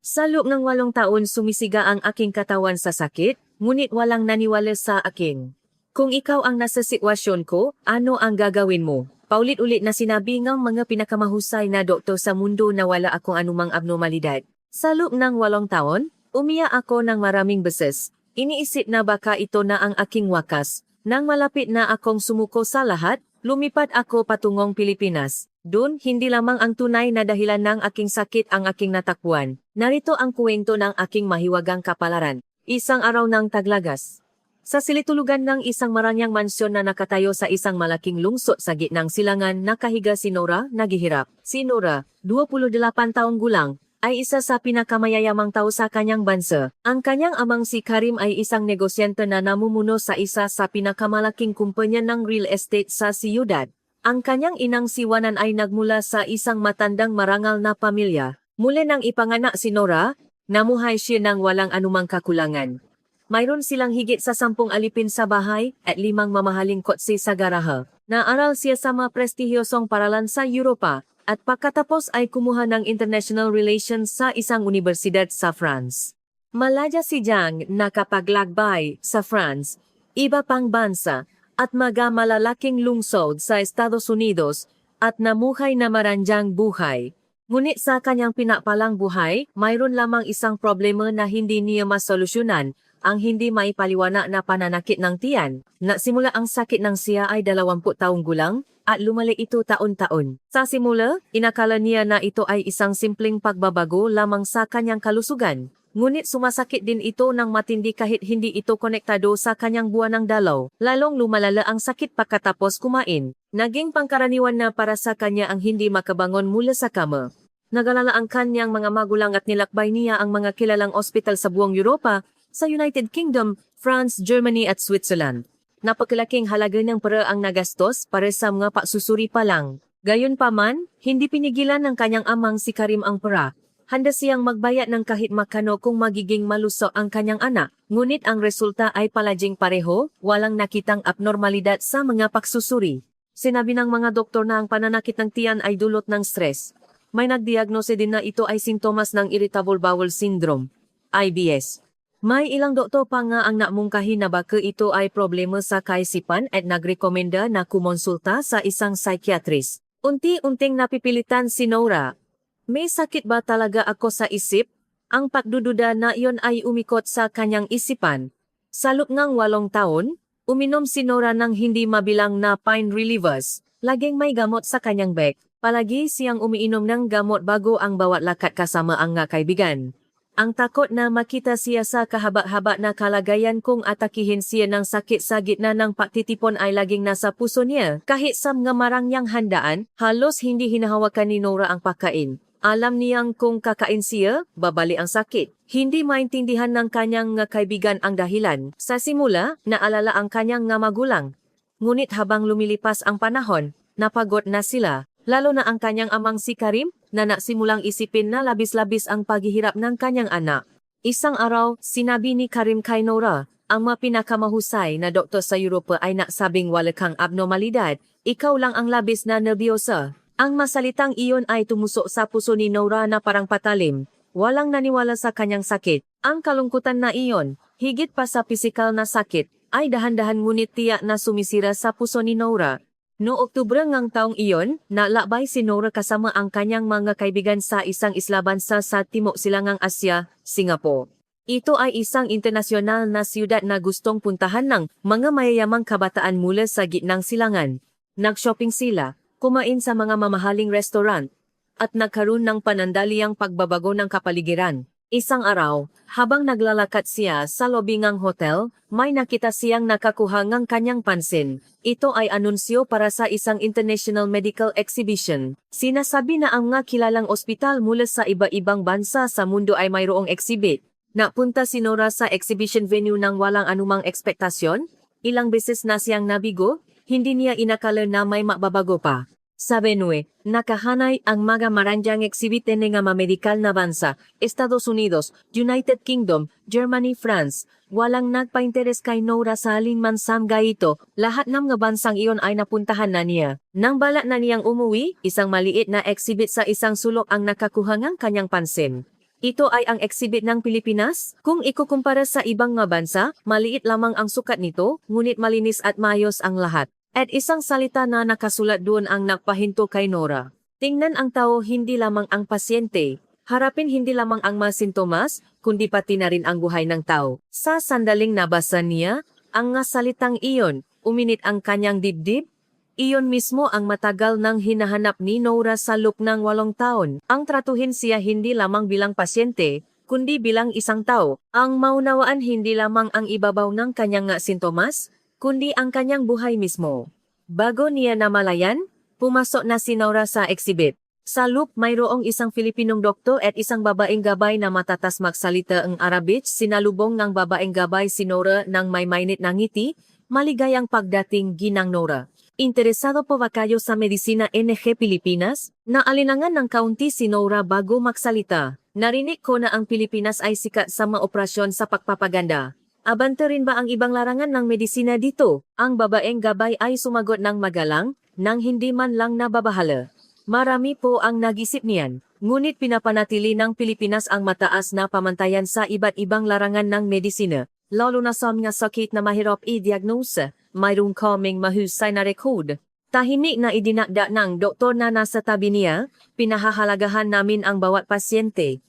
Sa loob ng 8 taon sumisiga ang aking katawan sa sakit, ngunit walang naniwala sa akin. Kung ikaw ang nasa sitwasyon ko, ano ang gagawin mo? Paulit-ulit na sinabi ng mga pinakamahusay na doktor sa mundo na wala akong anumang abnormalidad. Sa loob ng 8 taon, umiyak ako ng maraming beses. Iniisip na baka ito na ang aking wakas. Nang malapit na akong sumuko sa lahat, lumipat ako patungong Pilipinas. Doon, hindi lamang ang tunay na dahilan ng aking sakit ang aking natakbuhan. Narito ang kwento ng aking mahiwagang kapalaran. Isang araw ng taglagas. Sa silitulugan ng isang maranyang mansyon na nakatayo sa isang malaking lungsod sa gitnang silangan, nakahiga si Nora, naghihirap. Si Nora, 28 taong gulang, ay isa sa pinakamayayamang tao sa kanyang bansa. Ang kanyang amang si Karim ay isang negosyante na namumuno sa isa sa pinakamalaking kumpanya ng real estate sa siyudad. Ang kanyang inang si Wanan ay nagmula sa isang matandang marangal na pamilya. Muli nang ipanganak si Nora, namuhay siya ng walang anumang kakulangan. Mayroon silang higit sa 10 alipin sa bahay at 5 mamahaling kotse sa garahe. Naaral siya sa mga prestihiyosong paralan sa Europa at pagkatapos ay kumuha ng International Relations sa isang universidad sa France. Malaya si Jiang nakapaglakbay sa France, iba pang bansa, at malalaking lungsod sa Estados Unidos at namuhay na maranjang buhay. Ngunit sa kanyang pinapalang buhay, mayroon lamang isang problema na hindi niya masolusyonan, ang hindi maipaliwanag na pananakit ng tiyan. Nagsimula ang sakit ng siya ay 20 taong gulang at lumali ito taon-taon. Sa simula, inakala niya na ito ay isang simpleng pagbabago lamang sa kanyang kalusugan. Ngunit sumasakit din ito ng matindi kahit hindi ito konektado sa kanyang buwan ng dalaw. Lalong lumalala ang sakit pagkatapos kumain. Naging pangkaraniwan na para sa kanya ang hindi makabangon mula sa kama. Nagalala ang kanyang mga magulang at nilakbay niya ang mga kilalang ospital sa buong Europa, sa United Kingdom, France, Germany at Switzerland. Napakalaking halaga ng pera ang nagastos para sa mga pagsusuri pa lang. Gayunpaman, hindi pinigilan ng kanyang amang si Karim ang pera. Handa siyang magbayad ng kahit makano kung magiging malusog ang kanyang anak. Ngunit ang resulta ay palaging pareho, walang nakitang abnormalidad sa mga pagsusuri. Sinabi ng mga doktor na ang pananakit ng tiyan ay dulot ng stress. May nagdiagnose din na ito ay sintomas ng Irritable Bowel Syndrome, IBS. May ilang doktor pa nga ang namungkahi na baka ito ay problema sa kaisipan at nagrekomenda na kumonsulta sa isang psychiatrist. Unti-unting napipilitan si Nora. May sakit ba talaga ako sa isip? Ang pagdududa na iyon ay umikot sa kanyang isipan. Sa loob ng 8 taon, uminom si Nora ng hindi mabilang na pain relievers. Laging may gamot sa kanyang bag. Palagi siyang umiinom ng gamot bago ang bawat lakad kasama ang nga kaibigan. Ang takot na makita siya sa kahaba-haba na kalagayan kung atakihin siya ng sakit sa gitna ng pagtitipon ay laging nasa puso niya. Kahit sa mga marangyang handaan, halos hindi hinahawakan ni Nora ang pagkain. Alam niyang kung kakain siya, babali ang sakit. Hindi maintindihan ng kanyang nga kaibigan ang dahilan. Sa simula, naalala ang kanyang nga magulang. Ngunit habang lumilipas ang panahon, napagod na sila. Lalo na ang kanyang amang si Karim, na nagsimulang isipin na labis-labis ang paghihirap ng kanyang anak. Isang araw, sinabi ni Karim kay Nora, ang mga pinakamahusay na doktor sa Europa ay nagsabing wala kang abnormalidad, ikaw lang ang labis na nerbiyosa. Ang masalitang iyon ay tumusok sa puso ni Nora na parang patalim. Walang naniwala sa kanyang sakit. Ang kalungkutan na iyon, higit pa sa pisikal na sakit, ay dahan-dahan ngunit tiyak na sumisira sa puso ni Nora. No Oktubre ngang taong iyon, nalakbay si Nora kasama ang kanyang mga kaibigan sa isang isla bansa sa Timog Silangang Asya, Singapore. Ito ay isang internasyonal na siyudad na gustong puntahan ng mga mayayamang kabataan mula sa gitnang silangan. Nag-shopping sila, kumain sa mga mamahaling restaurant, at nagkaroon ng panandaliang pagbabago ng kapaligiran. Isang araw, habang naglalakad siya sa lobby ng hotel, may nakita siyang nakakuha ng kanyang pansin. Ito ay anunsyo para sa isang international medical exhibition. Sinasabi na ang mga kilalang ospital mula sa iba-ibang bansa sa mundo ay mayroong exhibit. Napunta si Nora sa exhibition venue nang walang anumang ekspektasyon. Ilang beses na siyang nabigo, hindi niya inakala na may mababago pa. Sa Benue, nakahanay ang mga maranjang eksibite ng mga medikal na bansa, Estados Unidos, United Kingdom, Germany, France. Walang nagpa-interes kay Nora sa alinman samga ito, lahat ng mga bansang iyon ay napuntahan na niya. Nang balak na niyang umuwi, isang maliit na exhibit sa isang sulok ang nakakuha ng kanyang pansin. Ito ay ang exhibit ng Pilipinas. Kung ikukumpara sa ibang nga bansa, maliit lamang ang sukat nito, ngunit malinis at maayos ang lahat. At isang salita na nakasulat doon ang nagpahinto kay Nora. Tingnan ang tao, hindi lamang ang pasyente. Harapin hindi lamang ang mga sintomas, kundi pati na rin ang buhay ng tao. Sa sandaling nabasa niya, ang nga salitang iyon, uminit ang kanyang dibdib. Iyon mismo ang matagal nang hinahanap ni Nora sa loob ng 8 taon. Ang tratuhin siya hindi lamang bilang pasyente, kundi bilang isang tao. Ang maunawaan hindi lamang ang ibabaw ng kanyang nga sintomas, kundi ang kanyang buhay mismo. Bago niya namalayan, pumasok na si Nora sa exhibit. Sa loob mayroong isang Filipinong doktor at isang babaeng gabay na matatas magsalita ang Arabic. Sinalubong ng babaeng gabay si Nora ng may mainit na ngiti. Maligayang pagdating, Ginang Nora. Interesado po ba kayo sa medisina NG Pilipinas? Naalinangan ng kaunti si Nora bago magsalita. Narinig ko na ang Pilipinas ay sikat sa mga operasyon sa pagpapaganda. Abante rin ba ang ibang larangan ng medisina dito? Ang babaeng gabay ay sumagot ng magalang, nang hindi man lang nababahala. Marami po ang nag-isip niyan. Ngunit pinapanatili ng Pilipinas ang mataas na pamantayan sa iba't ibang larangan ng medisina. Lalo na sa mga sakit na mahirap i-diagnose, mayroong kaming mahusay na record. Tahimik na idinakda ng doktor na nasa tabi niya, pinahahalagahan namin ang bawat pasyente.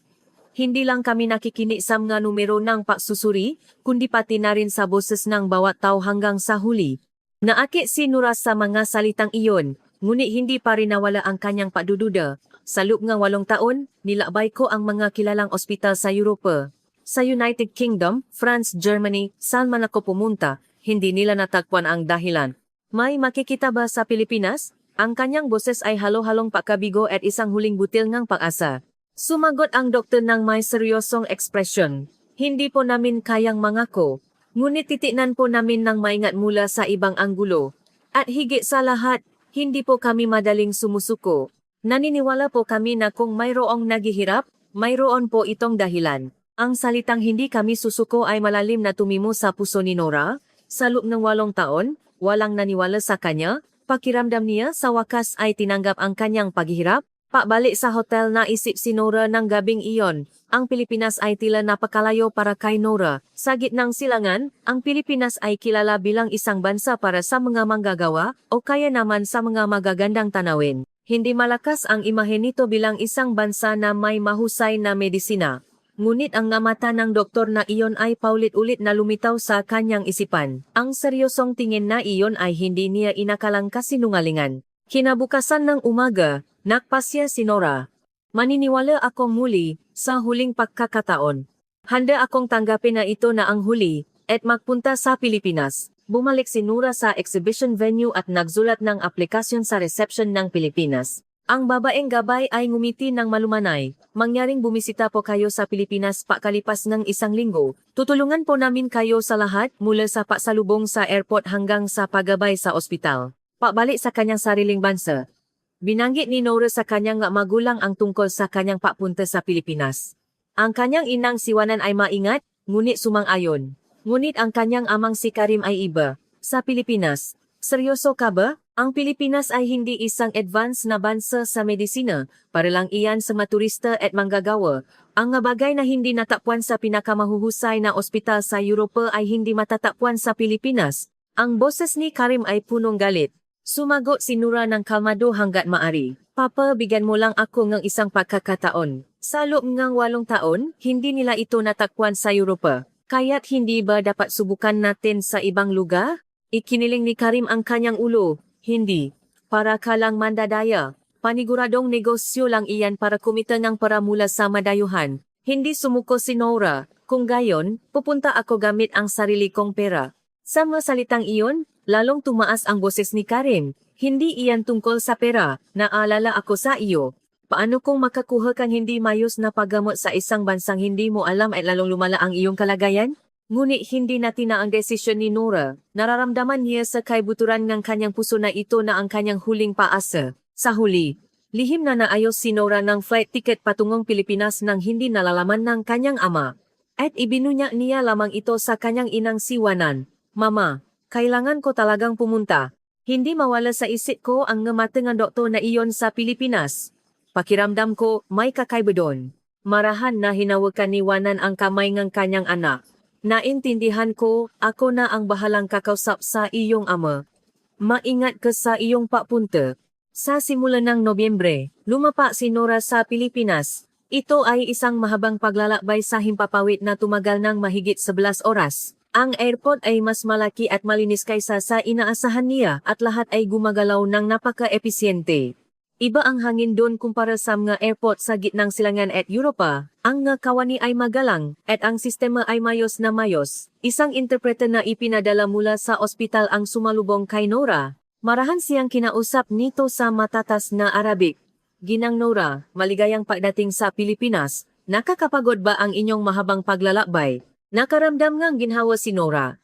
Hindi lang kami nakikinig sa mga numero ng pagsusuri, kundi pati na rin sa boses ng bawat tao hanggang sa huli. Naakit si Nora sa mga salitang iyon, ngunit hindi pa rin nawala ang kanyang pagdududa. Sa loob ng 8 taon, nilakbay ko ang mga kilalang ospital sa Europa. Sa United Kingdom, France, Germany, saan man ako pumunta, hindi nila natagpuan ang dahilan. May makikita ba sa Pilipinas? Ang kanyang boses ay halo-halong pagkabigo at isang huling butil ng pag-asa. Sumagot ang doktor ng may seryosong ekspresyon. Hindi po namin kayang mangako, ngunit titignan po namin ng maingat mula sa ibang anggulo. At higit sa lahat, hindi po kami madaling sumusuko. Naniniwala po kami na kung mayroong naghihirap, mayroon po itong dahilan. Ang salitang hindi kami susuko ay malalim na tumimo sa puso ni Nora. Sa loob ng 8 taon, walang naniwala sa kanya. Pakiramdam niya sa wakas ay tinanggap ang kanyang paghihirap. Pabalik sa hotel na isip si Nora ng gabing iyon. Ang Pilipinas ay tila napakalayo para kay Nora. Sa gitnang silangan, ang Pilipinas ay kilala bilang isang bansa para sa mga manggagawa o kaya naman sa mga magagandang tanawin. Hindi malakas ang imahe nito bilang isang bansa na may mahusay na medisina. Ngunit ang mata ng doktor na iyon ay paulit-ulit na lumitaw sa kanyang isipan. Ang seryosong tingin na iyon ay hindi niya inakalang kasinungalingan. Kinabukasan ng umaga, nakpasya si Nora. Maniniwala ako muli sa huling pagkakataon. Handa akong tanggapin na ito na ang huli at magpunta sa Pilipinas. Bumalik si Nora sa exhibition venue at nagsulat ng aplikasyon sa reception ng Pilipinas. Ang babaeng gabay ay ngumiti ng malumanay. Mangyaring bumisita po kayo sa Pilipinas pakalipas ng 1 linggo. Tutulungan po namin kayo sa lahat mula sa pasalubong sa airport hanggang sa paggabay sa ospital. Pabalik sa kanyang sariling bansa. Binanggit ni Nora sa kanyang magulang ang tungkol sa kanyang papunta sa Pilipinas. Ang kanyang inang si Wanan ay maingat, ngunit sumang-ayon. Ngunit ang kanyang amang si Karim ay iba. Sa Pilipinas, seryoso ka ba? Ang Pilipinas ay hindi isang advanced na bansa sa medisina, para lang iyan sa mga turista at manggagawa. Ang bagay na hindi natapwan sa pinakamahuhusay na ospital sa Europa ay hindi matatapwan sa Pilipinas. Ang boses ni Karim ay punong galit. Sumagot si Nora ng kalmado hanggat maari. Papa, bigyan mo lang ako ng isang pagkakataon. Sa loob ng 8 taon, hindi nila ito natakpan sa Europa. Kaya't hindi ba dapat subukan natin sa ibang lugar? Ikiniling ni Karim ang kanyang ulo. Hindi. Para ka lang mandadaya. Paniguradong negosyo lang iyan para kumita ng para mula sa madayuhan. Hindi sumuko si Nora. Kung gayon, pupunta ako gamit ang sarili kong pera. Sa mga salitang iyon, lalong tumaas ang boses ni Karim. Hindi iyan tungkol sa pera. Naalala ako sa iyo. Paano kung makakuha kang hindi mayos na paggamot sa isang bansang hindi mo alam at lalong lumala ang iyong kalagayan? Ngunit hindi natin na ang desisyon ni Nora. Nararamdaman niya sa kaibuturan ng kanyang puso na ito na ang kanyang huling paasa. Sa huli, lihim na naayos si Nora ng flight ticket patungong Pilipinas nang hindi nalalaman ng kanyang ama. At ibinunya niya lamang ito sa kanyang inang si Wanan. Mama, kailangan ko talagang pumunta. Hindi mawala sa isip ko ang ngamatangang doktor na iyon sa Pilipinas. Pakiramdam ko, may kakaiba doon. Marahan na hinawakan ni Wanan ang kamay ng kanyang anak. Naintindihan ko, ako na ang bahalang kakausap sa iyong ama. Maingat ka sa iyong papunta. Sa simula ng Nobyembre, lumapa si Nora sa Pilipinas. Ito ay isang mahabang paglalakbay sa himpapawid na tumagal ng mahigit 11 oras. Ang airport ay mas malaki at malinis kaysa sa inaasahan niya at lahat ay gumagalaw ng napaka-episyente. Iba ang hangin doon kumpara sa mga airport sa gitnang silangan at Europa. Ang nga kawani ay magalang at ang sistema ay mayos na mayos. Isang interpreter na ipinadala mula sa ospital ang sumalubong kay Nora. Marahan siyang kinausap nito sa matatas na Arabic. Ginang Nora, maligayang pagdating sa Pilipinas. Nakakapagod ba ang inyong mahabang paglalakbay? Nakaramdam ngang ginhawa si Nora.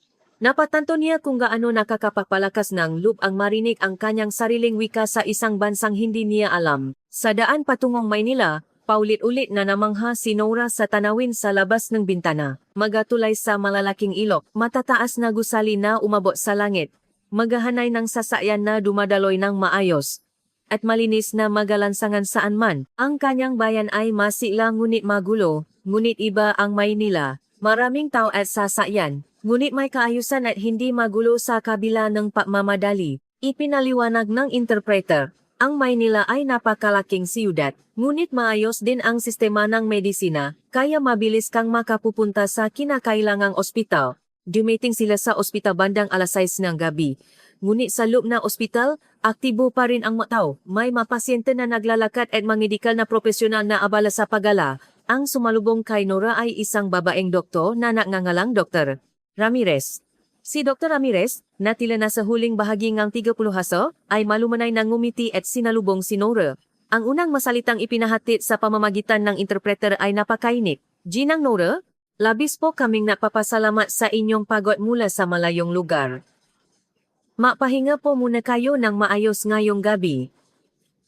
Napatanto niya kung gaano nakakapagpalakas ng loob ang marinig ang kanyang sariling wika sa isang bansang hindi niya alam. Sa daan patungong Maynila, paulit-ulit na namangha si Nora sa tanawin sa labas ng bintana. Magatulay sa malalaking ilok, matataas na gusali na umabot sa langit. Magahanay ng sasakyan na dumadaloy ng maayos. At malinis na magalansangan saan man. Ang kanyang bayan ay masigla ngunit magulo, ngunit iba ang Maynila. Maraming tao at sasakyan. Ngunit may kaayusan at hindi magulo sa kabila ng pagmamadali. Ipinaliwanag ng interpreter, ang Maynila ay napakalaking siyudad, ngunit maayos din ang sistema ng medisina, kaya mabilis kang makapupunta sa kinakailangang ospital. Dumating sila sa ospital bandang alas 6 ng gabi. Ngunit sa loob na ospital, aktibo pa rin ang mga tao. May mga pasyente na naglalakad at mga medikal na profesional na abala sa pagala. Ang sumalubong kay Nora ay isang babaeng doktor na nagngangalang Dr. Ramirez. Si Dr. Ramirez, na tila nasa huling bahagi ng 30 haso, ay malumanay na ngumiti at sinalubong si Nora. Ang unang masalitang ipinahatid sa pamamagitan ng interpreter ay napakainit. Ginang Nora, labis po kaming napapasalamat sa inyong pagod mula sa malayong lugar. Mapahinga po muna kayo ng maayos ngayong gabi.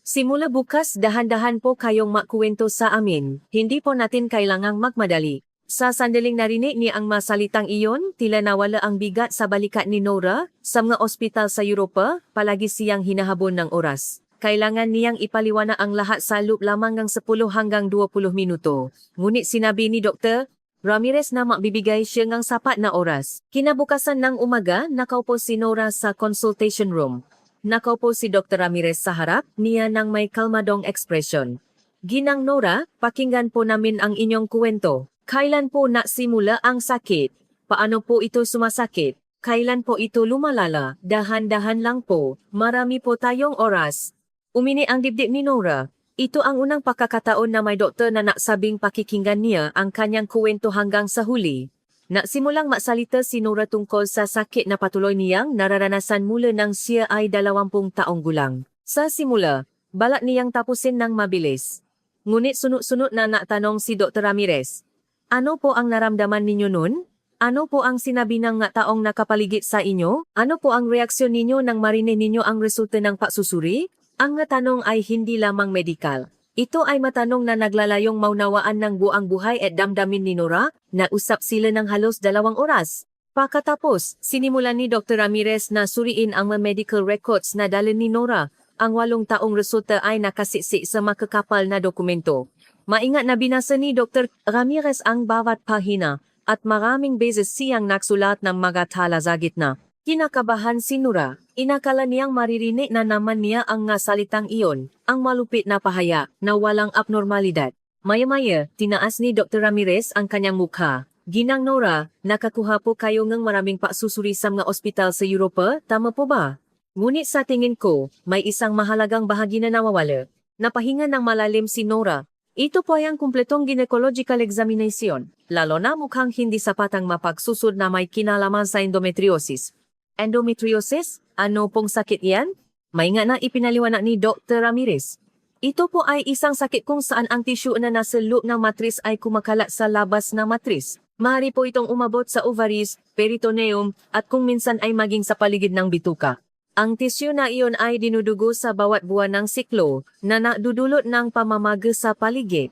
Simula bukas dahan-dahan po kayong makuwento sa amin, hindi po natin kailangang magmadali. Sa sandaling narinig niya ang masalitang iyon, tila nawala ang bigat sa balikat ni Nora. Sa mga ospital sa Europa, palagi siyang hinahabon ng oras. Kailangan niyang ipaliwanag ang lahat sa loob lamang ng 10 hanggang 20 minuto. Ngunit sinabi ni Dr. Ramirez na magbibigay siya ng sapat na oras. Kinabukasan ng umaga, nakaupo si Nora sa consultation room. Nakaupo si Dr. Ramirez sa harap niya ng may kalmadong ekspresyon. Ginang Nora, pakinggan po namin ang inyong kuwento. Kailan po nasimula ang sakit? Paano po ito sumasakit? Kailan po ito lumalala? Dahan-dahan lang po. Marami po tayong oras. Umini ang dibdib ni Nora. Ito ang unang pagkakataon na may doktor na naksabing pakikinggan niya ang kanyang kuwento hanggang sa huli. Nagsimulang magsalita si Nora tungkol sa sakit na patuloy niyang nararanasan mula nang siya ay 20 taong gulang. Sa simula, balak niyang tapusin ng mabilis. Ngunit sunod-sunod na natanong si Dr. Ramirez. Ano po ang naramdaman ninyo nun? Ano po ang sinabi ng nga taong nakapaligid sa inyo? Ano po ang reaksyon ninyo nang marinig ninyo ang resulta ng pagsusuri? Ang nga tanong ay hindi lamang medikal. Ito ay matanong na naglalayong maunawaan ng buang buhay at damdamin ni Nora, na usap sila ng halos 2 oras. Pagkatapos, sinimulan ni Dr. Ramirez na suriin ang mga medical records na dala ni Nora. Ang 8 taong resulta ay nakasiksi sa makakapal na dokumento. Maingat na binasa ni Dr. Ramirez ang bawat pahina at maraming beses siyang nagsulat ng mga tala sa gitna. Kinakabahan si Nora. Inakala niyang maririnig na naman niya ang nga salitang iyon, ang malupit na pahaya na walang abnormalidad. Maya-maya, tinaas ni Dr. Ramirez ang kanyang mukha. Ginang Nora, nakakuha po kayo ng maraming pagsusuri sa mga ospital sa Europa, tama po ba? Ngunit sa tingin ko, may isang mahalagang bahagi na nawawala. Napahinga ng malalim si Nora. Ito po ay ang kumpletong gynecological examination, lalo na mukhang hindi sapat ang mapagsusud na may kinalaman sa endometriosis. Endometriosis? Ano pong sakit yan? Maingat na ipinaliwanag ni Dr. Ramirez. Ito po ay isang sakit kung saan ang tissue na nasa loob ng matris ay kumakalat sa labas ng matris. Maaari po itong umabot sa ovaries, peritoneum, at kung minsan ay maging sa paligid ng bituka. Ang tissue na iyon ay dinudugo sa bawat buwan ng siklo na nadudulot ng pamamaga sa paligid.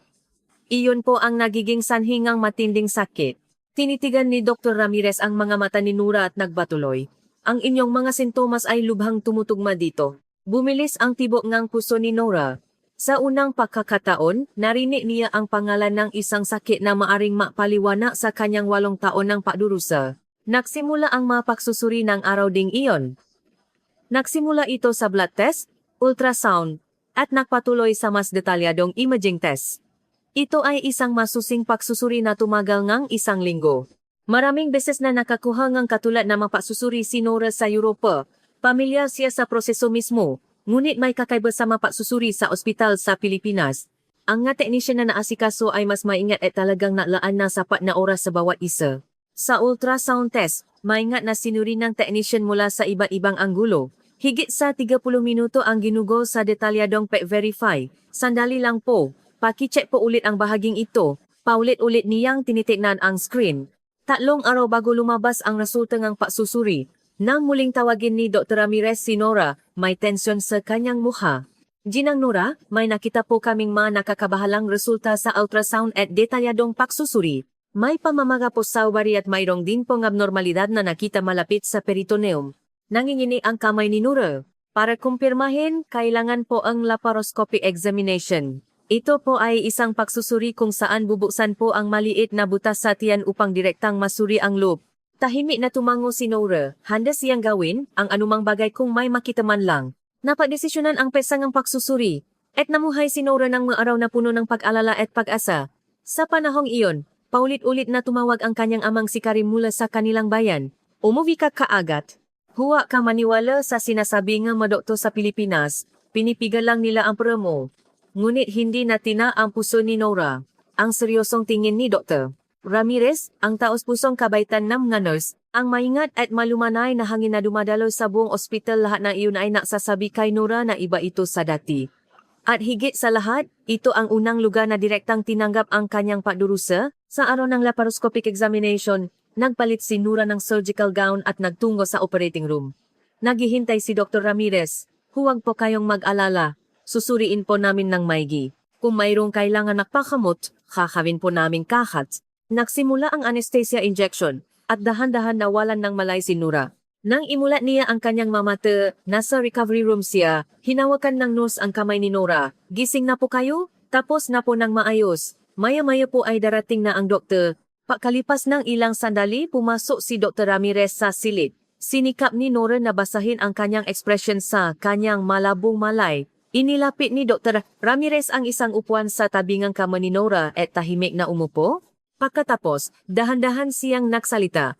Iyon po ang nagiging sanhi ng matinding sakit. Tinitigan ni Dr. Ramirez ang mga mata ni Nora at nagbatuloy. Ang inyong mga sintomas ay lubhang tumutugma dito. Bumilis ang tibok ng puso ni Nora. Sa unang pagkakataon, narinig niya ang pangalan ng isang sakit na maaring mapaliwanag sa kanyang 8 taon ng pagdurusa. Nagsimula ang mga pagsusuri ng araw ding iyon. Nagsimula ito sa blood test, ultrasound, at nagpatuloy sa mas detalyadong imaging test. Ito ay isang masusing pagsusuri na tumagal ngang 1 linggo. Maraming beses na nakakuha ngang katulad na mapagsusuri si Nora sa Europa. Pamilyar siya sa proseso mismo, ngunit may kakaiba sa mapagsusuri sa ospital sa Pilipinas. Ang nga teknisyan na naasikaso ay mas maingat at talagang nalaan na sapat na oras sa bawat isa. Sa ultrasound test, maingat na sinuri ng technician mula sa iba't ibang anggulo. Higit sa 30 minuto ang ginugol sa detalyadong pag-verify. Sandali lang po, paki-check po ulit ang bahaging ito. Paulit-ulit niyang tinitignan ang screen. 3 araw bago lumabas ang resulta ng pagsusuri. Nang muling tawagin ni Dr. Ramirez si Nora, may tensyon sa kanyang mukha. Ginang Nora, may nakita po kaming mga nakakabahalang resulta sa ultrasound at detalyadong pagsusuri. May pamamaga po sa ovari at mayroong din pong abnormalidad na nakita malapit sa peritoneum. Nanginginig ang kamay ni Nora. Para kumpirmahin, kailangan po ang laparoscopy examination. Ito po ay isang pagsusuri kung saan bubuksan po ang maliit na butas sa tiyan upang direktang masuri ang loob. Tahimik na tumango si Nora. Handa siyang gawin ang anumang bagay kung may makita man lang. Napagdesisyonan ang pesangang pagsusuri. At namuhay si Nora ng mga araw na puno ng pag-alala at pag-asa. Sa panahong iyon, paulit-ulit na tumawag ang kanyang amang si Karim mula sa kanilang bayan. Umuwi ka kaagat. Huwag ka maniwala sa sinasabi ng mga doktor sa Pilipinas. Pinipigal lang nila ang promo. Ngunit hindi natina ang puso ni Nora. Ang seryosong tingin ni Dr. Ramirez, ang taos-pusong kabaitan ng mga nurse, ang maingat at malumanay na hangin na dumadalo sa buong ospital, lahat na iyon ay naksasabi kay Nora na iba ito sa dati. At higit sa lahat, ito ang unang lugar na direktang tinanggap ang kanyang pagdurusa. Sa araw ng laparoscopic examination, nagpalit si Nora ng surgical gown at nagtungo sa operating room. Naghihintay si Dr. Ramirez. Huwag po kayong mag-alala. Susuriin po namin ng maigi. Kung mayroong kailangan nakpakamot, kakawin po namin kahat. Nagsimula ang anesthesia injection at dahan-dahan nawalan ng malay si Nora. Nang imulat niya ang kanyang mamata, nasa recovery room siya, hinawakan ng nurse ang kamay ni Nora. Gising na po kayo? Tapos na po ng maayos. Maya-maya po ay darating na ang doktor. Pagkalipas ng ilang sandali, pumasok si Dr. Ramirez sa silid. Sinikap ni Nora na basahin ang kanyang ekspresyon sa kanyang malabong malay. Inilapit ni Dr. Ramirez ang isang upuan sa tabingang kama ni Nora at tahimik na umupo. Pagkatapos, dahan-dahan siyang nagsalita.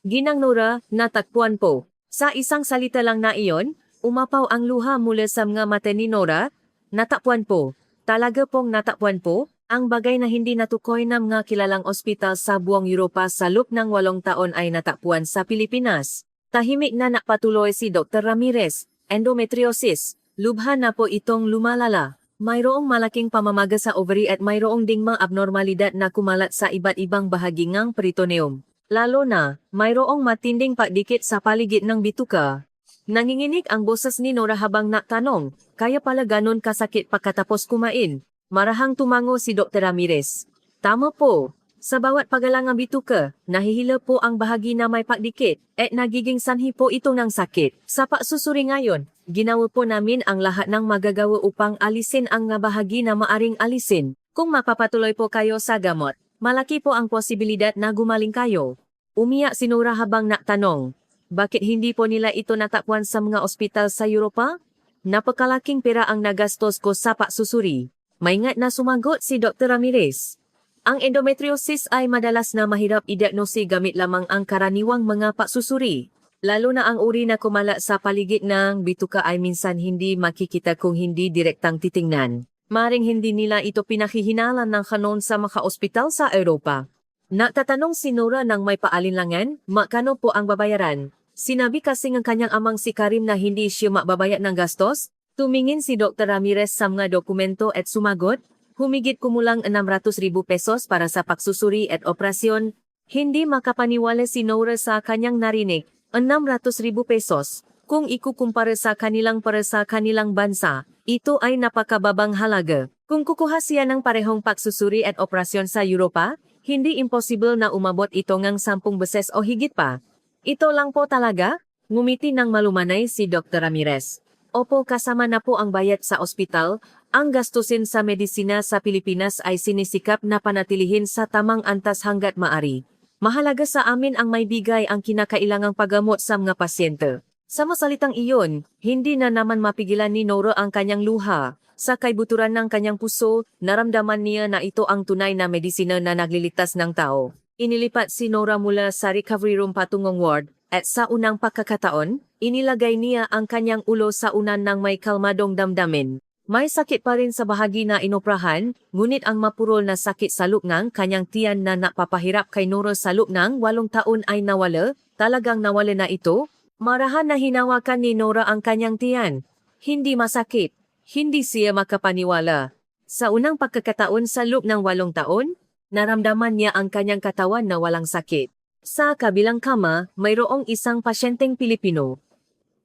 Ginang Nora, natakpuan po. Sa isang salita lang na iyon, umapaw ang luha mula sa mga mata ni Nora. Natakpuan po. Talaga pong natakpuan po. Ang bagay na hindi natukoy ng mga kilalang ospital sa buong Europa sa loob ng 8 taon ay natakpuan sa Pilipinas. Tahimik na nakpatuloy si Dr. Ramirez. Endometriosis. Lubha na po itong lumalala. Mayroong malaking pamamaga sa ovary at mayroong ding mga abnormalidad na kumalat sa iba't ibang bahagi ng peritoneum. Lalo na, mayroong matinding pagdikit sa paligid ng bituka. Nanginginig ang boses ni Nora habang nagtanong, kaya pala ganon kasakit pagkatapos kumain. Marahang tumango si Dr. Ramirez. Tama po. Sa bawat pagalang ng bituka, nahihila po ang bahagi na may pagdikit at nagiging sanhi po ito ng sakit. Sa pagsusuri ngayon, ginawa po namin ang lahat ng magagawa upang alisin ang nga bahagi na maaring alisin. Kung mapapatuloy po kayo sa gamot, malaki po ang posibilidad na gumaling kayo. Umiyak si Nora habang nagtanong, bakit hindi po nila ito natakpan sa mga ospital sa Europa? Napakalaking pera ang nagastos ko sa pagsusuri. Maingat na sumagot si Dr. Ramirez. Ang endometriosis ay madalas na mahirap i-diagnose gamit lamang ang karaniwang mga pagsusuri. Lalo na ang uri na kumala sa paligid ng bituka ay minsan hindi makikita kung hindi direktang titingnan. Maring hindi nila ito pinakihinalan ng kanon sa mga ospital sa Europa. Natatanong si Nora ng may paalinlangan, magkano po ang babayaran? Sinabi kasi ng kanyang amang si Karim na hindi siya mababayad ng gastos. Tumingin si Dr. Ramirez sa mga dokumento at sumagot, humigit kumulang 600,000 pesos para sa pagsusuri at operasyon. Hindi makapaniwala si Nora sa kanyang narinig, 600,000 pesos. Kung ikukumpara sa kanilang para sa kanilang bansa, ito ay napakababang halaga. Kung kukuha siya ng parehong pagsusuri at operasyon sa Europa, hindi imposible na umabot ito ngang 10 beses o higit pa. Ito lang po talaga? Ngumiti ng malumanay si Dr. Ramirez. Opo, kasama na po ang bayad sa ospital Ang gastusin sa medisina sa Pilipinas ay sinisikap na panatilihin sa tamang antas hanggat maari. Mahalaga sa amin ang maibigay ang kinakailangang paggamot sa mga pasyente. Sa masalitang iyon, hindi na naman mapigilan ni Nora ang kanyang luha. Sa kaibuturan ng kanyang puso, naramdaman niya na ito ang tunay na medisina na nagliligtas ng tao. Inilipat si Nora mula sa recovery room patungong ward, at sa unang pagkakataon, inilagay niya ang kanyang ulo sa unan ng may kalmadong damdamin. May sakit pa rin sa bahagi na inoprahan, ngunit ang mapurol na sakit sa luknang kanyang tiyan na napapahirap kay Nora sa luknang 8 taon ay nawala, talagang nawala na ito. Marahan na hinawakan ni Nora ang kanyang tiyan. Hindi masakit, hindi siya makapaniwala. Sa unang pagkakataon sa loob ng 8 taon, naramdaman niya ang kanyang katawan na walang sakit. Sa kabilang kama, mayroong isang pasyenteng Pilipino.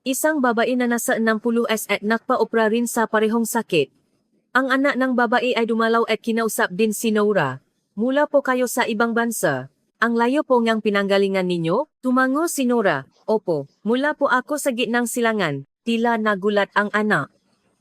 Isang babae na nasa 60s at nakpa-opera rin sa parehong sakit. Ang anak ng babae ay dumalaw at kinausap din si Nora. Mula po kayo sa ibang bansa. Ang layo po ngang pinanggalingan ninyo? Tumango si Nora. Opo, mula po ako sa gitnang silangan. Tila nagulat ang anak.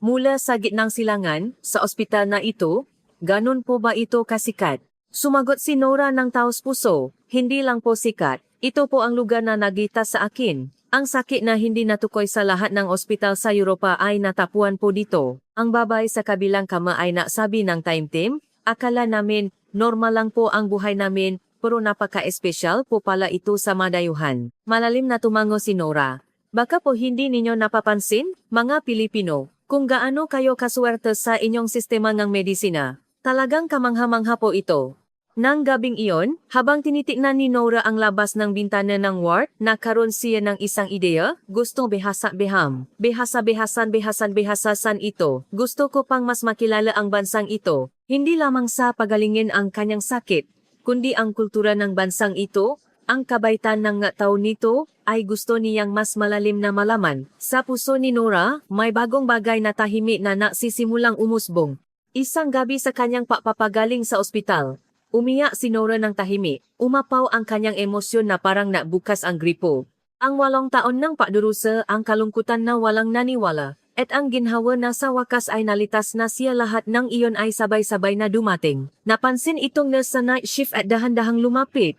Mula sa gitnang silangan, sa ospital na ito? Ganon po ba ito kasikat? Sumagot si Nora ng taos puso. Hindi lang po sikat. Ito po ang lugar na nagita sa akin. Ang sakit na hindi natukoy sa lahat ng ospital sa Europa ay natapuan po dito. Ang babae sa kabilang kama ay nasabi ng Time Team, akala namin, normal lang po ang buhay namin, pero napaka-espesyal po pala ito sa madayuhan. Malalim na tumango si Nora. Baka po hindi ninyo napapansin, mga Pilipino, kung gaano kayo kaswerte sa inyong sistema ng medisina. Talagang kamangha-mangha po ito. Nang gabing iyon, habang tinitignan ni Nora ang labas ng bintana ng ward, nagkaroon siya ng isang ideya, gustong behasa-behasan ito. Gusto ko pang mas makilala ang bansang ito. Hindi lamang sa pagalingin ang kanyang sakit, kundi ang kultura ng bansang ito, ang kabaitan ng tao nito, ay gusto niyang mas malalim na malaman. Sa puso ni Nora, may bagong bagay na tahimik na nagsisimulang umusbong. Isang gabi sa kanyang papapagaling sa ospital, umiyak si Nora ng tahimik. Umapaw ang kanyang emosyon na parang nabukas ang gripo. Ang 8 taon ng pagdurusa, ang kalungkutan na walang naniwala, at ang ginhawa na sa wakas ay nalitas na siya, lahat ng iyon ay sabay-sabay na dumating. Napansin itong nurse sa night shift at dahan-dahang lumapit.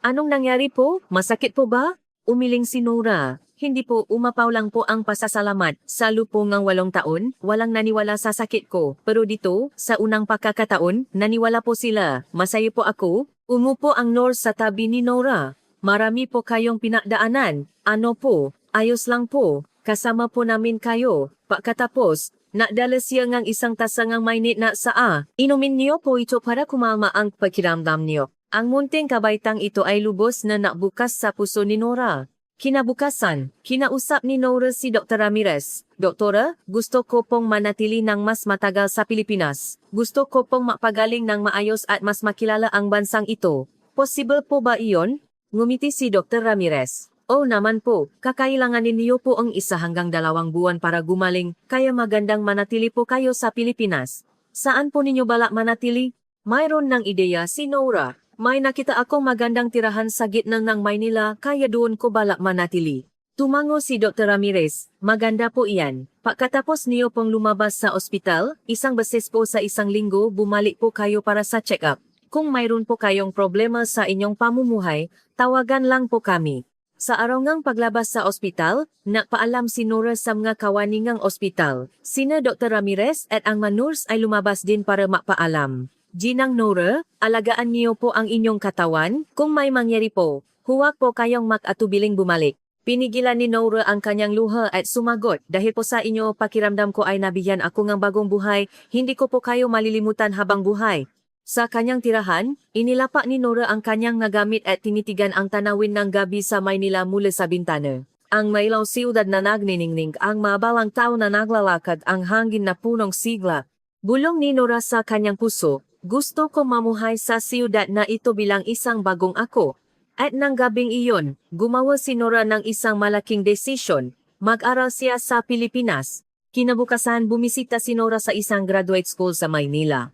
Anong nangyari po? Masakit po ba? Umiling si Nora. Hindi po, umapaw lang po ang pasasalamat. Sa loob ng 8 taon, walang naniwala sa sakit ko. Pero dito, sa unang pagkakataon, naniwala po sila. Masaya po ako. Umupo ang nurse sa tabi ni Nora. Marami po kayong pinagdaanan. Ano po? Ayos lang po. Kasama po namin kayo. Pagkatapos, nakdala siya ng isang tasangang mainit na saa. Inumin niyo po ito para kumalma ang pakiramdam niyo. Ang munting kabaitang ito ay lubos na nakbukas sa puso ni Nora. Kinabukasan, kinausap ni Nora si Dr. Ramirez. Doktora, gusto ko pong manatili ng mas matagal sa Pilipinas. Gusto ko pong mapagaling ng maayos at mas makilala ang bansang ito. Possible po ba iyon? Ngumiti si Dr. Ramirez. Oo naman po, kakailanganin niyo po ang 1 hanggang 2 buwan para gumaling, kaya magandang manatili po kayo sa Pilipinas. Saan po ninyo balak manatili? Mayroon ng ideya si Nora. May nakita akong magandang tirahan sa gitna ng Maynila, kaya doon ko balak manatili. Tumango si Dr. Ramirez, maganda po iyan. Pagkatapos niyo pong lumabas sa ospital, 1 beses po sa 1 linggo bumalik po kayo para sa check-up. Kung mayroon po kayong problema sa inyong pamumuhay, tawagan lang po kami. Sa araw ngang paglabas sa ospital, nagpaalam si Nora sa mga kawaningang ospital. Sina Dr. Ramirez at ang manurs ay lumabas din para magpaalam. Ginang Nora, alagaan niyo po ang inyong katawan. Kung may mangyari po, huwag po kayong mag-atubiling bumalik. Pinigilan ni Nora ang kanyang luha at sumagot, dahil po sa inyo pakiramdam ko ay nabigyan ako ng bagong buhay, hindi ko po kayo malilimutan habang buhay. Sa kanyang tirahan, inilapak ni Nora ang kanyang nagamit at tinitigan ang tanawin ng gabi sa Maynila mula sa bintana. Ang mailaw siyudad na nagniningning, ang mabalang tao na naglalakad, ang hangin na punong sigla. Bulong ni Nora sa kanyang puso. Gusto ko mamuhay sa siyudad na ito bilang isang bagong ako. At nang gabing iyon, gumawa si Nora ng isang malaking desisyon. Mag-aral siya sa Pilipinas. Kinabukasan bumisita si Nora sa isang graduate school sa Maynila.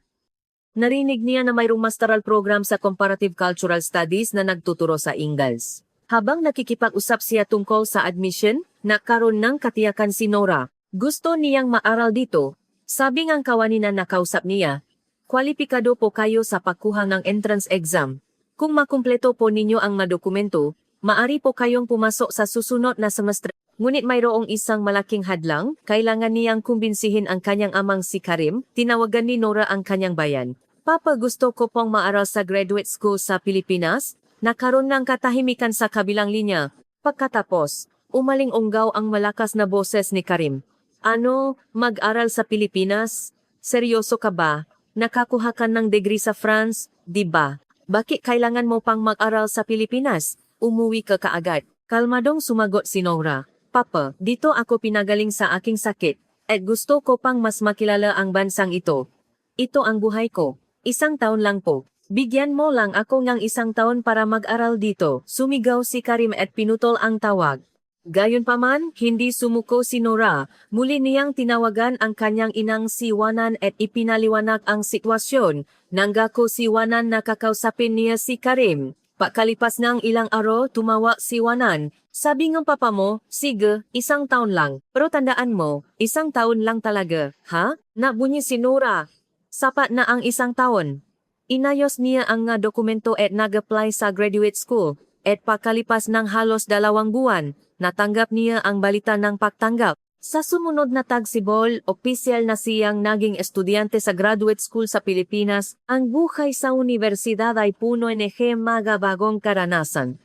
Narinig niya na mayroong masteral program sa Comparative Cultural Studies na nagtuturo sa Ingalls. Habang nakikipag-usap siya tungkol sa admission, nagkaroon ng katiyakan si Nora. Gusto niyang maaral dito. Sabi ngang kawanina na kausap niya, kwalipikado po kayo sa pagkuha ng entrance exam. Kung makumpleto po ninyo ang mga dokumento, maari po kayong pumasok sa susunod na semestre. Ngunit mayroong isang malaking hadlang, kailangan niyang kumbinsihin ang kanyang amang si Karim, tinawagan ni Nora ang kanyang bayan. Papa, gusto ko pong maaral sa graduate school sa Pilipinas. Nakaroon ng katahimikan sa kabilang linya. Pagkatapos, umaling-unggaw ang malakas na boses ni Karim. Ano, mag-aral sa Pilipinas? Seryoso ka ba? Nakakuha ka ng degree sa France, di ba? Bakit kailangan mo pang mag-aral sa Pilipinas? Umuwi ka kaagad. Kalmadong sumagot si Nora. Papa, dito ako pinagaling sa aking sakit, at gusto ko pang mas makilala ang bansang ito. Ito ang buhay ko. 1 taon lang po. Bigyan mo lang ako ng 1 taon para mag-aral dito. Sumigaw si Karim at pinutol ang tawag. Gayunpaman, hindi sumuko si Nora. Muli niyang tinawagan ang kanyang inang si Wanan at ipinaliwanag ang sitwasyon. Nanggako si Wanan na kakausapin niya si Karim. Pakalipas ng ilang araw, tumawa si Wanan. Sabi ng papa mo, sige, 1 taon lang. Pero tandaan mo, 1 taon lang talaga. Ha? Nabunyi si Nora. Sapat na ang 1 taon. Inayos niya ang nga dokumento at nag-apply sa graduate school. At pakalipas ng halos 2 buwan, natanggap niya ang balita ng pagtanggap. Sa sumunod na tagsibol, opisyal na siyang naging estudyante sa graduate school sa Pilipinas. Ang buhay sa universidad ay puno ng mga bagong karanasan.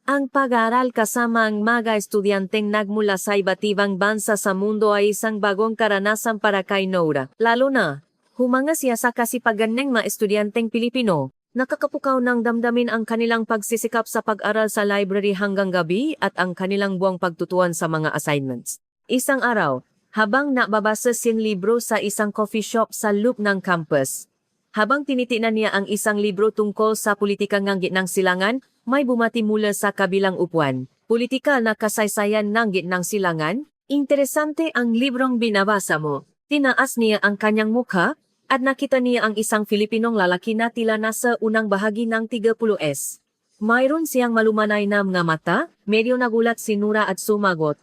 Ang pag-aaral kasama ang mga estudyanteng nagmula sa iba't ibang bansa sa mundo ay isang bagong karanasan para kay Nora. Lalo na, humanga siya sa kasipagan ng mga estudyanteng Pilipino. Nakakapukaw ng damdamin ang kanilang pagsisikap sa pag-aral sa library hanggang gabi at ang kanilang buwang pagtutuan sa mga assignments. Isang araw, habang nababasa siyang libro sa isang coffee shop sa loob ng campus. Habang tinitingnan niya ang isang libro tungkol sa politika ng gitnang silangan, may bumati mula sa kabilang upuan. Politika na kasaysayan ng gitnang silangan? Interesante ang librong binabasa mo. Tinaas niya ang kanyang mukha at nakita niya ang isang Filipinong lalaki na tila nasa unang bahagi ng 30s. Mayroon siyang malumanay na mga mata, medyo nagulat si Nora at sumagot.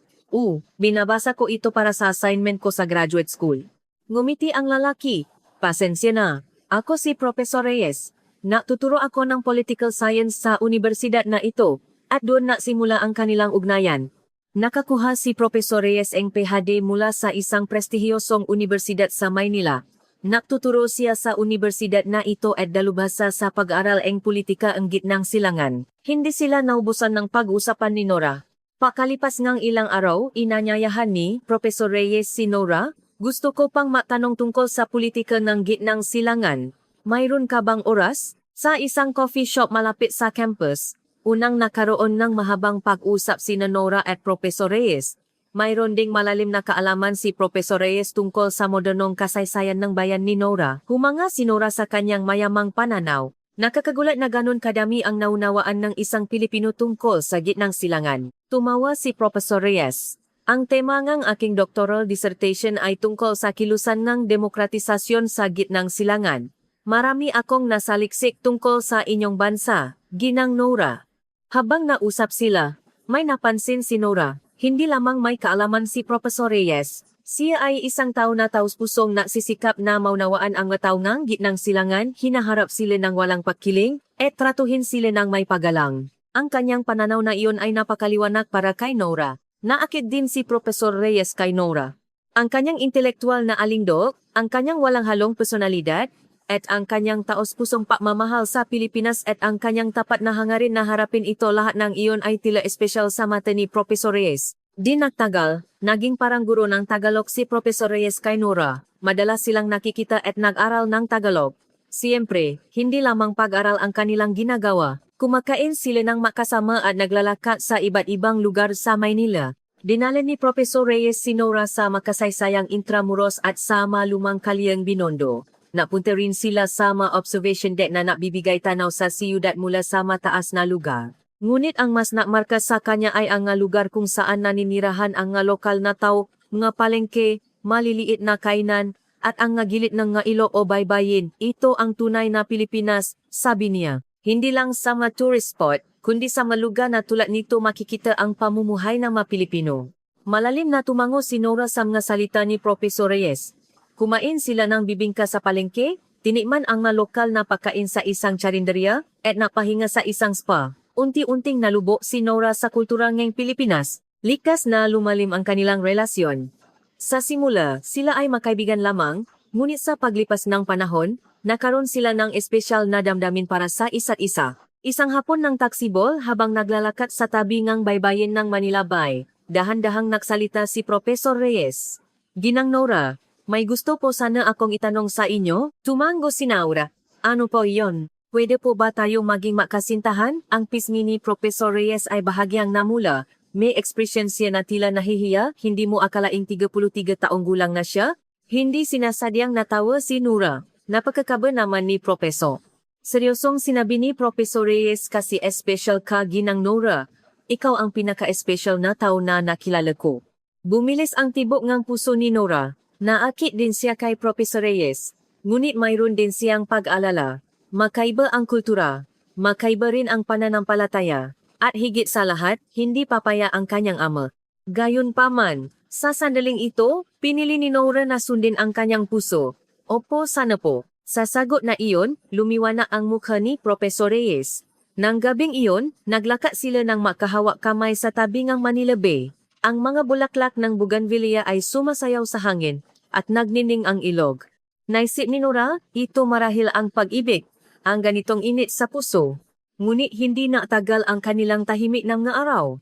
Binabasa ko ito para sa assignment ko sa graduate school. Ngumiti ang lalaki. Pasensya na. Ako si Professor Reyes. Natuturo ako ng political science sa universidad na ito, at doon na simula ang kanilang ugnayan. Nakakuha si Professor Reyes ng PhD mula sa isang prestihiyosong universidad sa Maynila. Natuturo siya sa universidad na ito at dalubhasa sa pag-aaral ng politika ang gitnang silangan. Hindi sila naubusan ng pag-usapan ni Nora. Pakalipas ng ilang araw, inanyayahan ni Professor Reyes si Nora. Gusto ko pang matanong tungkol sa politika ng gitnang silangan. Mayroon ka bang oras? Sa isang coffee shop malapit sa campus, unang nakaroon ng mahabang pag-usap sina Nora at Professor Reyes. Mayroon ding malalim na kaalaman si Professor Reyes tungkol sa modernong kasaysayan ng bayan ni Nora. Humanga si Nora sa kanyang mayamang pananaw. Nakakagulat na ganon kadami ang naunawaan ng isang Pilipino tungkol sa gitnang silangan. Tumawa si Professor Reyes. Ang tema ng aking doctoral dissertation ay tungkol sa kilusan ng demokratisasyon sa gitnang silangan. Marami akong nasaliksik tungkol sa inyong bansa, Ginang Nora. Habang nausap sila, may napansin si Nora. Hindi lamang may kaalaman si Professor Reyes. Siya ay isang tao na taus-pusong nagsisikap na maunawaan ang mga tao ng gitnang silangan, hinaharap sila ng walang pagkiling, at tratuhin sila ng may pagalang. Ang kanyang pananaw na iyon ay napakaliwanag para kay Nora. Naakit din si Professor Reyes kay Nora. Ang kanyang intelektual na alindog, ang kanyang walang halong personalidad, at ang kanyang taos-pusong pagmamahal sa Pilipinas at ang kanyang tapat na hangarin na harapin ito lahat ng iyon ay tila espesyal sa mata ni Professor Reyes. Di nagtagal, naging parang guro ng Tagalog si Professor Reyes kay Nora. Madalas silang nakikita at nag-aral ng Tagalog. Siyempre, hindi lamang pag-aral ang kanilang ginagawa. Kumakain sila ng makasama at naglalakad sa iba't ibang lugar sa Maynila. Dinala ni Professor Reyes si Nora sa makasaysayang Intramuros at sa malumang Kalyang Binondo. Napunta rin sila sa mga observation deck na nabibigay tanaw sa siyudad mula sa mataas na lugar. Ngunit ang mas nakmarka sa kanya ay ang nga lugar kung saan naninirahan ang nga lokal na tao, mga palengke, maliliit na kainan, at ang nga gilid ng nga ilog o baybayin. Ito ang tunay na Pilipinas, sabi niya. Hindi lang sa mga tourist spot, kundi sa mga lugar na tulad nito makikita ang pamumuhay ng mga Pilipino. Malalim na tumango si Nora sa mga salita ni Professor Reyes. Kumain sila ng bibingka sa palengke, tinikman ang mga lokal na pagkain sa isang charinderya, at napahinga sa isang spa. Unti-unting nalubo si Nora sa kultura ng Pilipinas. Likas na lumalim ang kanilang relasyon. Sa simula, sila ay makaibigan lamang, ngunit sa paglipas ng panahon, nakaroon sila ng espesyal na damdamin para sa isa't isa. Isang hapon ng taksibol habang naglalakat sa tabi ng baybayin ng Manila Bay, dahan-dahang nagsalita si Professor Reyes. Ginang Nora, may gusto po sana akong itanong sa inyo. Tumango si Nora. Ano po iyon? Pwede po ba tayong maging makasintahan? Ang pisngi ni Professor Reyes ay bahagyang namula. May ekspresyon siya na tila nahihiya, hindi mo akalaing 33 taong gulang na siya? Hindi sinasadyang natawa si Nora. Napakakaba naman ni Professor. Seryosong sinabi ni Professor Reyes kasi espesyal ka Ginang Nora. Ikaw ang pinaka-espesyal na tao na nakilala ko. Bumilis ang tibok ng puso ni Nora. Naakit din siya kay Professor Reyes. Ngunit mayroon din siyang pag-alala. Makaiba ang kultura. Makaiba rin ang pananampalataya. At higit sa lahat, hindi papaya ang kanyang ama. Gayunpaman, sa sandaling ito, pinili ni Nora na sundin ang kanyang puso. Opo, sana po. Sa sagot na iyon, lumiwanag ang mukha ni Professor Reyes. Nang gabing iyon, naglakat sila ng makahawak kamay sa tabi ng Manila Bay. Ang mga bulaklak ng bougainvillea ay sumasayaw sa hangin at nagnining ang ilog. Naisip ni Nora, ito marahil ang pag-ibig, ang ganitong init sa puso. Ngunit hindi na tagal ang kanilang tahimik ng mga araw.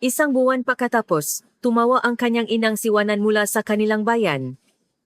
Isang buwan pagkatapos, tumawa ang kanyang inang siwanan mula sa kanilang bayan.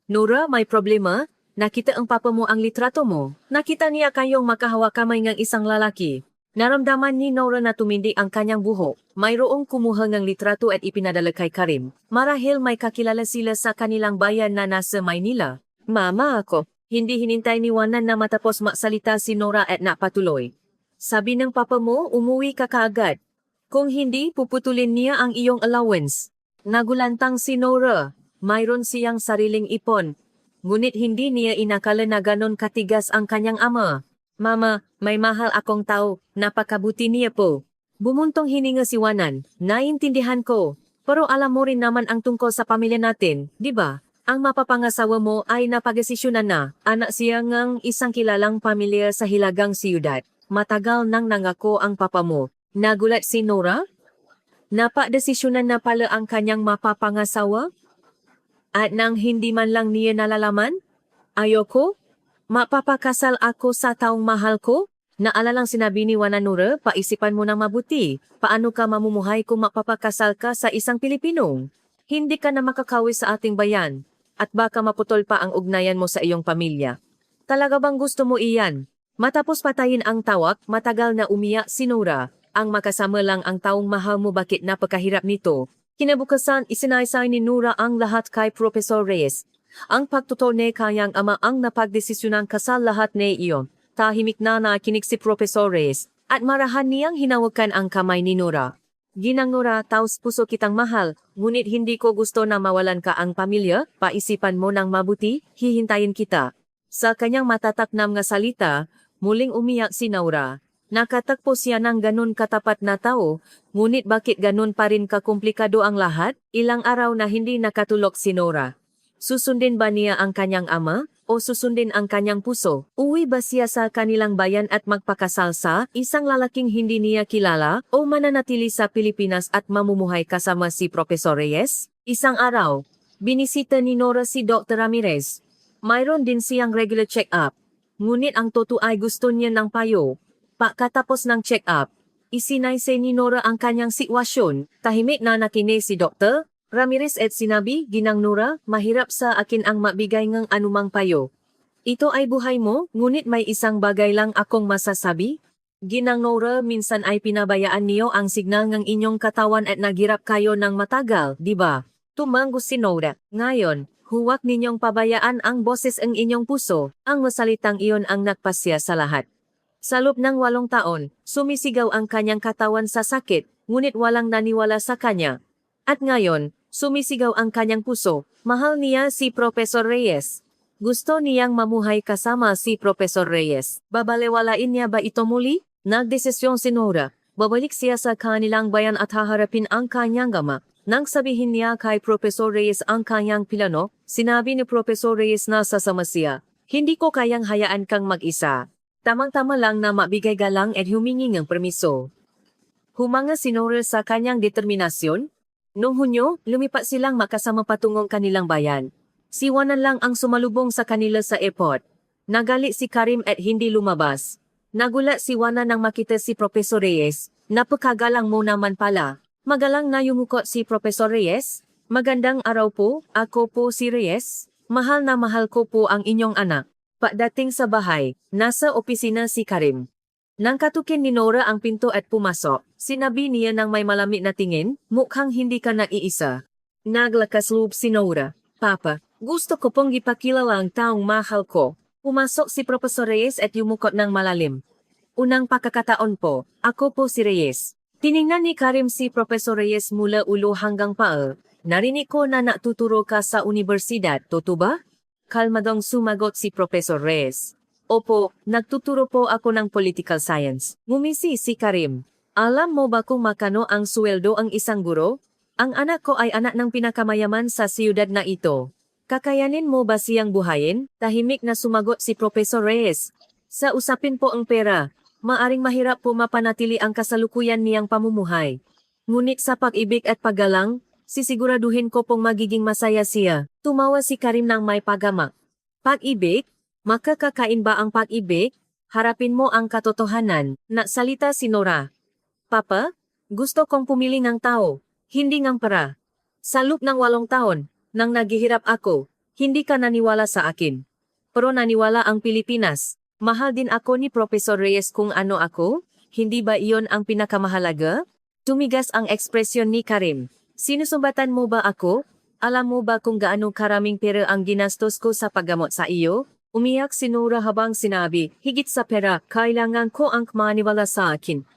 Nora, may problema? Nakita ang papa mo ang litrato mo. Nakita niya kayong makahawak kamay ng isang lalaki. Naramdaman ni Nora na tumindi ang kanyang buhok. Mayroong kumuha ng litrato at ipinadala kay Karim. Marahil may kakilala sila sa kanilang bayan na nasa Maynila. Mama ako. Hindi hinintay ni Wanan na matapos magsalita si Nora at napatuloy. Sabi ng papa mo, umuwi ka kaagad. Kung hindi, puputulin niya ang iyong allowance. Nagulantang si Nora. Mayroon siyang sariling ipon. Ngunit hindi niya inakala na ganon katigas ang kanyang ama. Mama, may mahal akong tao. Napakabuti niya po. Bumuntong hininga si Wanan. Naintindihan ko. Pero alam mo rin naman ang tungkol sa pamilya natin, di ba? Ang mapapangasawa mo ay napagdesisyonan na. Anak siya ngang isang kilalang pamilya sa hilagang siyudad. Matagal nang nangako ang papa mo. Nagulat si Nora? Napadesisyonan na pala ang kanyang mapapangasawa? At nang hindi man lang niya nalalaman? Ayoko? Mapapakasal ako sa taong mahal ko? Naalalang sinabi ni Nora, paisipan mo nang mabuti. Paano ka mamumuhay kung mapapakasal ka sa isang Pilipino? Hindi ka na makakawi sa ating bayan. At baka maputol pa ang ugnayan mo sa iyong pamilya. Talaga bang gusto mo iyan? Matapos patayin ang tawak, matagal na umiyak si Nora. Ang makasama lang ang taong mahal mo, bakit napakahirap nito? Kinabukasan, isinaysay ni Nora ang lahat kay Professor Reyes. Ang pagtutol ni kanyang ama ang napagdesisyonan kasal lahat ni iyon. Tahimik na nakinig si Professor Reyes at marahan niyang hinawakan ang kamay ni Nora. Ginang Nora, taos puso kitang mahal, ngunit hindi ko gusto na mawalan ka ang pamilya, paisipan mo ng mabuti, hihintayin kita. Sa kanyang matatak na mga salita, muling umiyak si Nora. Nakatagpo siya ng ganun katapat na tao, ngunit bakit ganun pa rin kakomplikado ang lahat? Ilang araw na hindi nakatulog si Nora. Susundin ba niya ang kanyang ama? O susundin ang kanyang puso? Uwi ba siya sa kanilang bayan at magpakasal sa isang lalaking hindi niya kilala? O mananatili sa Pilipinas at mamumuhay kasama si Professor Reyes? Isang araw, binisita ni Nora si Dr. Ramirez. Mayroon din siyang regular check-up. Ngunit ang totoo ay gusto niya ng payo. Pagkatapos ng check-up, isinaysay ni Nora ang kanyang sitwasyon. Tahimik na nakinig si Dr. Ramirez at sinabi, Ginang Nora, mahirap sa akin ang mabigay ng anumang payo. Ito ay buhay mo, ngunit may isang bagay lang akong masasabi. Ginang Nora, minsan ay pinabayaan niyo ang signal ng inyong katawan at naghirap kayo ng matagal, di ba? Tumango si Nora. Ngayon, huwag ninyong pabayaan ang boses ng inyong puso. Ang masalitang iyon ang nagpasya sa lahat. Sa loob ng 8 taon, sumisigaw ang kanyang katawan sa sakit, ngunit walang naniwala sa kanya. At ngayon, sumisigaw ang kanyang puso, mahal niya si Professor Reyes. Gusto niyang mamuhay kasama si Professor Reyes. Babalewalain niya ba ito muli? Nagdesisyon si Nora. Babalik siya sa kanilang bayan at haharapin ang kanyang ama. Nang sabihin niya kay Professor Reyes ang kanyang plano, sinabi ni Professor Reyes na sasama siya. Hindi ko kayang hayaan kang mag-isa. Tamang-tama lang na mabigay galang at humingi ng permiso. Humanga si Nora sa kanyang determinasyon. Noong Hunyo, lumipat silang makasama patungong kanilang bayan. Si Juanan lang ang sumalubong sa kanila sa airport. Nagali si Karim at hindi lumabas. Nagulat si Juanan nang makita si Professor Reyes. Napakagalang mo naman pala. Magalang na yumukot si Professor Reyes. Magandang araw po, ako po si Reyes. Mahal na mahal ko po ang inyong anak. Pagdating sa bahay, nasa opisina si Karim. Nang katukin ni Nora ang pinto at pumasok, sinabi niya nang may malamig na tingin, mukhang hindi ka naiisa. Naglakas loob si Nora. Papa, gusto ko pong ipakilala ang taong mahal ko. Pumasok si Professor Reyes at yumukot ng malalim. Unang pagkakataon po, ako po si Reyes. Tiningnan ni Karim si Professor Reyes mula ulo hanggang paa. Narinig ko na natuturo ka sa universidad, totoo ba? Kalmadong sumagot si Professor Reyes. Opo, nagtuturo po ako ng political science. Ngumisi si Karim. Alam mo ba kung makano ang sweldo ang isang guro? Ang anak ko ay anak ng pinakamayaman sa siyudad na ito. Kakayanin mo ba siyang buhayin? Tahimik na sumagot si Professor Reyes. Sa usapin po ang pera, maaring mahirap po mapanatili ang kasalukuyan niyang pamumuhay. Ngunit sa pag-ibig at paggalang, sisiguraduhin ko pong magiging masaya siya. Tumawa si Karim ng may paggamak. Pag-ibig? Makakakain ba ang pag-ibig? Harapin mo ang katotohanan. Nagsalita si Nora. Papa, gusto kong pumili ng tao, hindi ng pera. Sa loob ng 8 taon, nang naghihirap ako, hindi ka naniwala sa akin. Pero naniwala ang Pilipinas. Mahal din ako ni Professor Reyes kung ano ako. Hindi ba iyon ang pinakamahalaga? Tumigas ang ekspresyon ni Karim. Sinusumbatan mo ba ako? Alam mo ba kung gaano karaming pera ang ginastos ko sa paggamot sa iyo? Umiyak si Nora habang sinabi, higit sa pera, kailangan ko ang maniwala sa akin.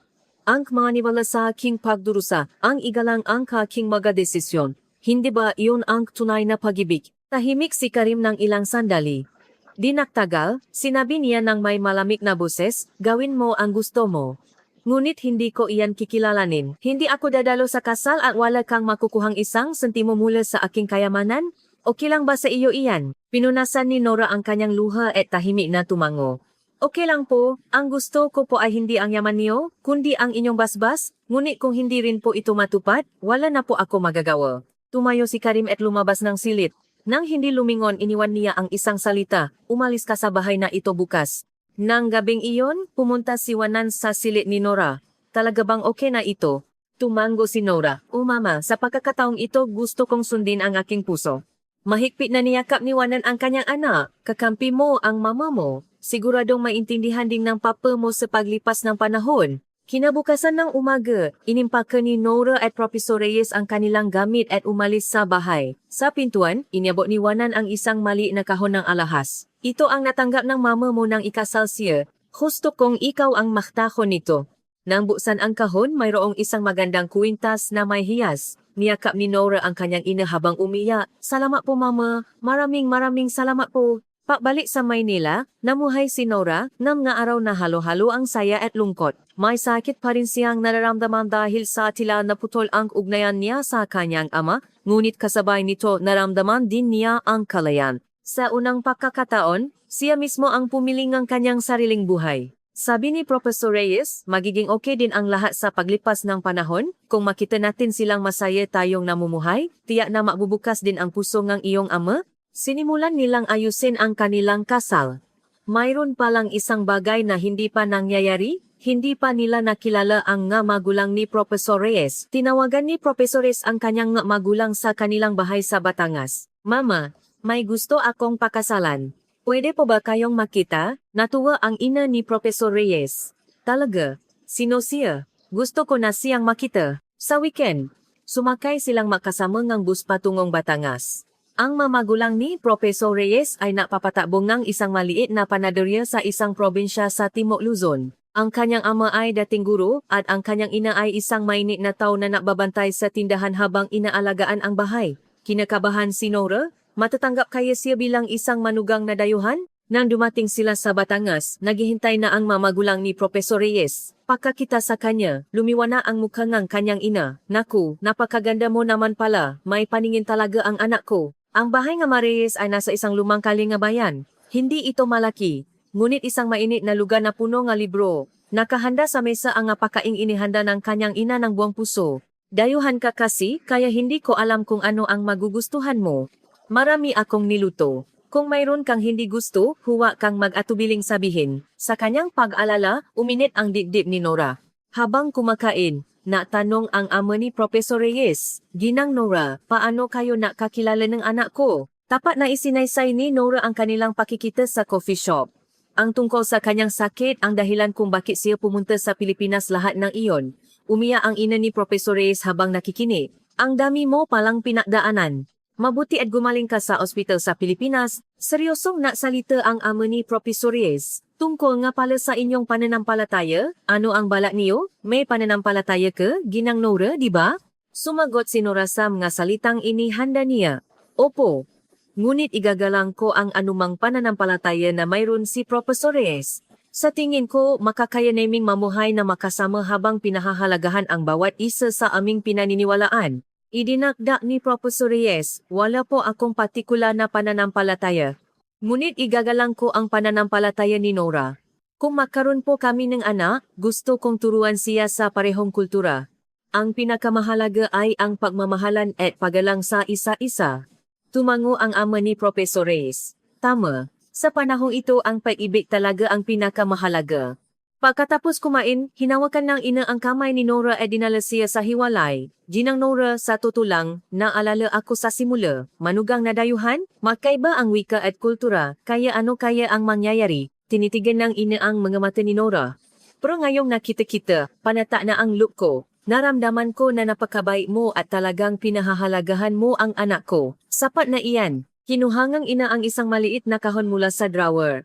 Ang maniwala sa aking pagdurusa, ang igalang ang aking mga desisyon. Hindi ba iyon ang tunay na pag-ibig? Tahimik si Karim ng ilang sandali. Di nagtagal, sinabi niya ng may malamig na boses, gawin mo ang gusto mo. Ngunit hindi ko iyan kikilalanin. Hindi ako dadalo sa kasal at wala kang makukuhang isang sentimo mula sa aking kayamanan? Okay lang ba sa iyo iyan? Pinunasan ni Nora ang kanyang luha at tahimik na tumango. Okay lang po, ang gusto ko po ay hindi ang yaman niyo, kundi ang inyong basbas, ngunit kung hindi rin po ito matupad, wala na po ako magagawa. Tumayo si Karim at lumabas ng silid. Nang hindi lumingon, iniwan niya ang isang salita, umalis ka sa bahay na ito bukas. Nang gabing iyon, pumunta si Juanan sa silid ni Nora. Talaga bang okay na ito? Tumango si Nora. O mama, sa pagkakataong ito gusto kong sundin ang aking puso. Mahigpit na niyakap ni Juanan ang kanyang anak. Kakampi mo ang mama mo. Siguradong maintindihan din ng papa mo sa paglipas ng panahon. Kinabukasan ng umaga, inimpaka ni Nora at Professor Reyes ang kanilang gamit at umalis sa bahay. Sa pintuan, iniabot ni Juanan ang isang maliit na kahon ng alahas. Ito ang natanggap ng mama mo nang ikasal siya. Gusto kong ikaw ang maktahon nito. Nang buksan ang kahon, mayroong isang magandang kwintas na may hiyas. Niyakap ni Nora ang kanyang ina habang umiyak. Salamat po mama. Maraming salamat po. Pagbalik sa Maynila, namuhay si Nora, ng nga araw na halo-halo ang saya at lungkot. May sakit pa rin siyang nararamdaman dahil sa tila naputol ang ugnayan niya sa kanyang ama, ngunit kasabay nito naramdaman din niya ang kalayan. Sa unang pagkakataon, siya mismo ang pumiling ng kanyang sariling buhay. Sabi ni Professor Reyes, magiging okay din ang lahat sa paglipas ng panahon. Kung makita natin silang masaya tayong namumuhay, tiyak na magbubukas din ang puso ng iyong ama. Sinimulan nilang ayusin ang kanilang kasal. Mayroon palang isang bagay na hindi pa nangyayari, hindi pa nila nakilala ang nga magulang ni Professor Reyes. Tinawagan ni Professor Reyes ang kanyang nga magulang sa kanilang bahay sa Batangas. Mama, may gusto akong pakasalan. Pwede po ba kayong makita? Natuwa ang ina ni Professor Reyes. Talaga? Sino siya? Gusto ko na siyang makita. Sa weekend, sumakay silang makasama ng bus patungong Batangas. Ang mamagulang ni Professor Reyes ay napapatakbong ng isang maliit na panaderya sa isang probinsya sa Timog Luzon. Ang kanyang ama ay dating guro at ang kanyang ina ay isang mainit na tao na nakbabantay sa tindahan habang inaalagaan ang bahay. Kinakabahan si Nora. Matatanggap kaya siya bilang isang manugang na dayuhan? Nang dumating sila sa Batangas, naghihintay na ang mamagulang ni Professor Reyes. Pagkakita sa kanya, lumiwana ang mukha ng kanyang ina. Naku, napakaganda mo naman pala, may paningin talaga ang anak ko. Ang bahay nga Reyes ay nasa isang lumang kali nga bayan. Hindi ito malaki, ngunit isang mainit na lugar na puno nga libro. Nakahanda sa mesa ang pagkaing inihanda ng kanyang ina ng buong puso. Dayuhan ka kasi, kaya hindi ko alam kung ano ang magugustuhan mo. Marami akong niluto. Kung mayroon kang hindi gusto, huwa kang mag-atubiling sabihin. Sa kanyang pag-alala, uminit ang dibdib ni Nora. Habang kumakain, natanong ang ama ni Professor Reyes, Ginang Nora, paano kayo nakakilala ng anak ko? Tapat na isinaysay ni Nora ang kanilang pakikita sa coffee shop. Ang tungkol sa kanyang sakit ang dahilan kung bakit siya pumunta sa Pilipinas lahat ng iyon. Umiyak ang ina ni Professor Reyes habang nakikinig. Ang dami mo palang pinagdaanan. Mabuti at gumaling ka sa ospital sa Pilipinas. Seryosong nagsalita ang ama ni Professor Reyes. Tungkol nga pala sa inyong pananampalataya, ano ang balak niyo? May pananampalataya ka, Ginang Nora, di ba? Sumagot si Nora sa mga salitang inihanda niya. Opo. Ngunit igagalang ko ang anumang pananampalataya na mayroon si Professor Reyes. Sa tingin ko, makakaya naming mamuhay na makasama habang pinahahalagahan ang bawat isa sa aming pinaniniwalaan. Idinagdag ni Professor Reyes, wala po akong partikular na pananampalataya. Ngunit igagalang ko ang pananampalataya ni Nora. Kung magkaroon po kami ng anak, gusto kong turuan siya sa parehong kultura. Ang pinakamahalaga ay ang pagmamahalan at paggalang sa isa-isa. Tumango ang ama ni Professor Reyes. Tama, sa panahong ito ang pag-ibig talaga ang pinakamahalaga. Pagkatapos kumain, hinawakan ng ina ang kamay ni Nora at dinala siya sa hiwalay. Ginang Nora, sa totoo lang, naalala ako sa simula, manugang na dayuhan, magkaiba ang wika at kultura, kaya ano kaya ang mangyayari, tinitigan ng ina ang mga mata ni Nora. Pero ngayong nakita-kita, panata na ang look ko, naramdaman ko na napakabait mo at talagang pinahahalagahan mo ang anak ko. Sapat na iyan, kinuhangang ina ang isang maliit na kahon mula sa drawer.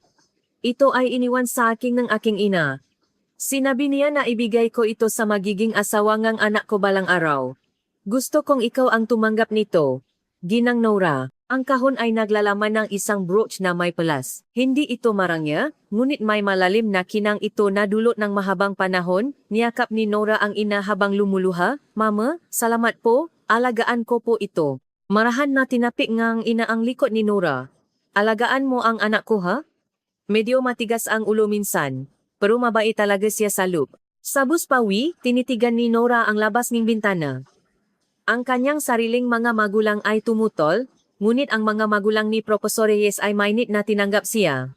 Ito ay iniwan sa akin ng aking ina. Sinabi niya na ibigay ko ito sa magiging asawangang anak ko balang araw. Gusto kong ikaw ang tumanggap nito. Ginang Nora, ang kahon ay naglalaman ng isang brooch na may pelas. Hindi ito marangya, ngunit may malalim na kinang ito na dulot ng mahabang panahon. Niyakap ni Nora ang ina habang lumuluha. Mama, salamat po, alagaan ko po ito. Marahan na tinapik ngang ina ang likod ni Nora. Alagaan mo ang anak ko ha? Medyo matigas ang ulo minsan, pero mabait talaga siya sa loop. Sa bus pauwi, tinitigan ni Nora ang labas ng bintana. Ang kanyang sariling mga magulang ay tumutol, ngunit ang mga magulang ni Professor Reyes ay mainit na tinanggap siya.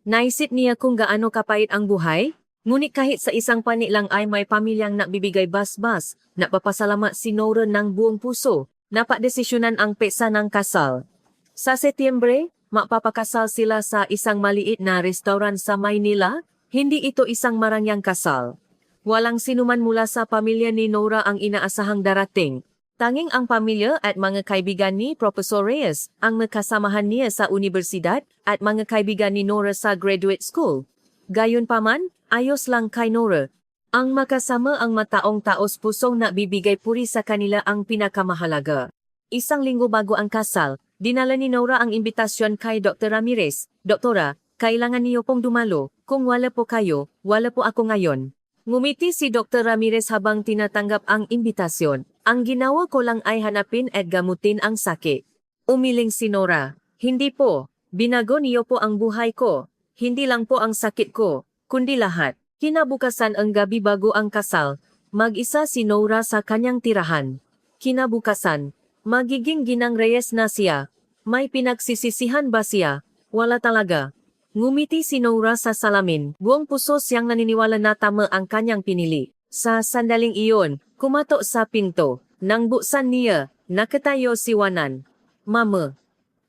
Naisip niya kung gaano kapait ang buhay, ngunit kahit sa isang panit lang ay may pamilyang nagbibigay bas-bas, napapasalamat si Nora ng buong puso, napagdesisyonan ang petsa ng kasal. Sa Setyembre, mapapakasal sila sa isang maliit na restaurant sa Maynila. Hindi ito isang marangyang kasal. Walang sinuman mula sa pamilya ni Nora ang inaasahang darating. Tanging ang pamilya at mga kaibigan ni Professor Reyes ang magkasamahan niya sa universidad at mga kaibigan ni Nora sa graduate school. Gayunpaman, ayos lang kay Nora. Ang makasama ang mataong taos pusong nabibigay puri sa kanila ang pinakamahalaga. Isang linggo bago ang kasal, dinala ni Nora ang imbitasyon kay Dr. Ramirez. Doktora, kailangan niyo pong dumalo. Kung wala po kayo, wala po ako ngayon. Ngumiti si Dr. Ramirez habang tinatanggap ang imbitasyon. Ang ginawa ko lang ay hanapin at gamutin ang sakit. Umiling si Nora. Hindi po. Binago niyo po ang buhay ko. Hindi lang po ang sakit ko, kundi lahat. Kinabukasan ang gabi bago ang kasal, mag-isa si Nora sa kanyang tirahan. Kinabukasan, magiging Ginang Reyes na siya. May pinagsisisihan ba siya? Wala talaga. Ngumiti si Nora sa salamin, buong puso siyang naniniwala na tama ang kanyang pinili. Sa sandaling iyon, kumatok sa pinto. Nang buksan niya, nakatayo si Wanan. Mama.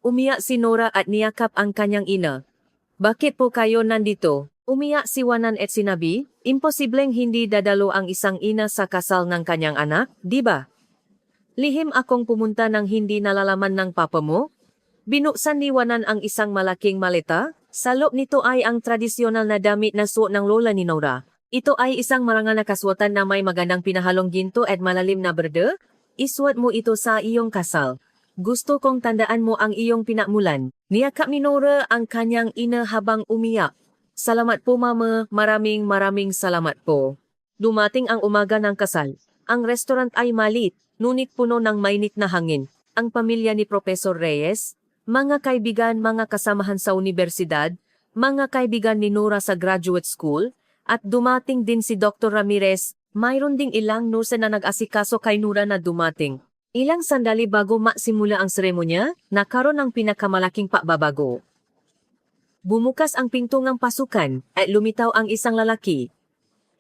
Umiyak si Nora at niyakap ang kanyang ina. Bakit po kayo nandito? Umiyak si Wanan at sinabi, imposibleng hindi dadalo ang isang ina sa kasal ng kanyang anak, di ba? Lihim akong pumunta nang hindi nalalaman ng papa mo. Binuksan ni Wanan ang isang malaking maleta. Sa loob nito ay ang tradisyonal na damit na suot ng lola ni Nora. Ito ay isang marangal na kasuotan na may magandang pinahalong ginto at malalim na berde. Isuot mo ito sa iyong kasal. Gusto kong tandaan mo ang iyong pinakmulan. Niyakap ni Nora ang kanyang ina habang umiyak. Salamat po mama, maraming salamat po. Dumating ang umaga ng kasal. Ang restaurant ay maliit, ngunit puno ng mainit na hangin. Ang pamilya ni Professor Reyes, mga kaibigan, mga kasamahan sa universidad, mga kaibigan ni Nora sa graduate school, at dumating din si Dr. Ramirez. Mayroon ding ilang nurse na nag-asikaso kay Nora na dumating. Ilang sandali bago magsimula ang seremonya, nakaroon ng pinakamalaking pagbabago. Bumukas ang pinto ng pasukan at lumitaw ang isang lalaki.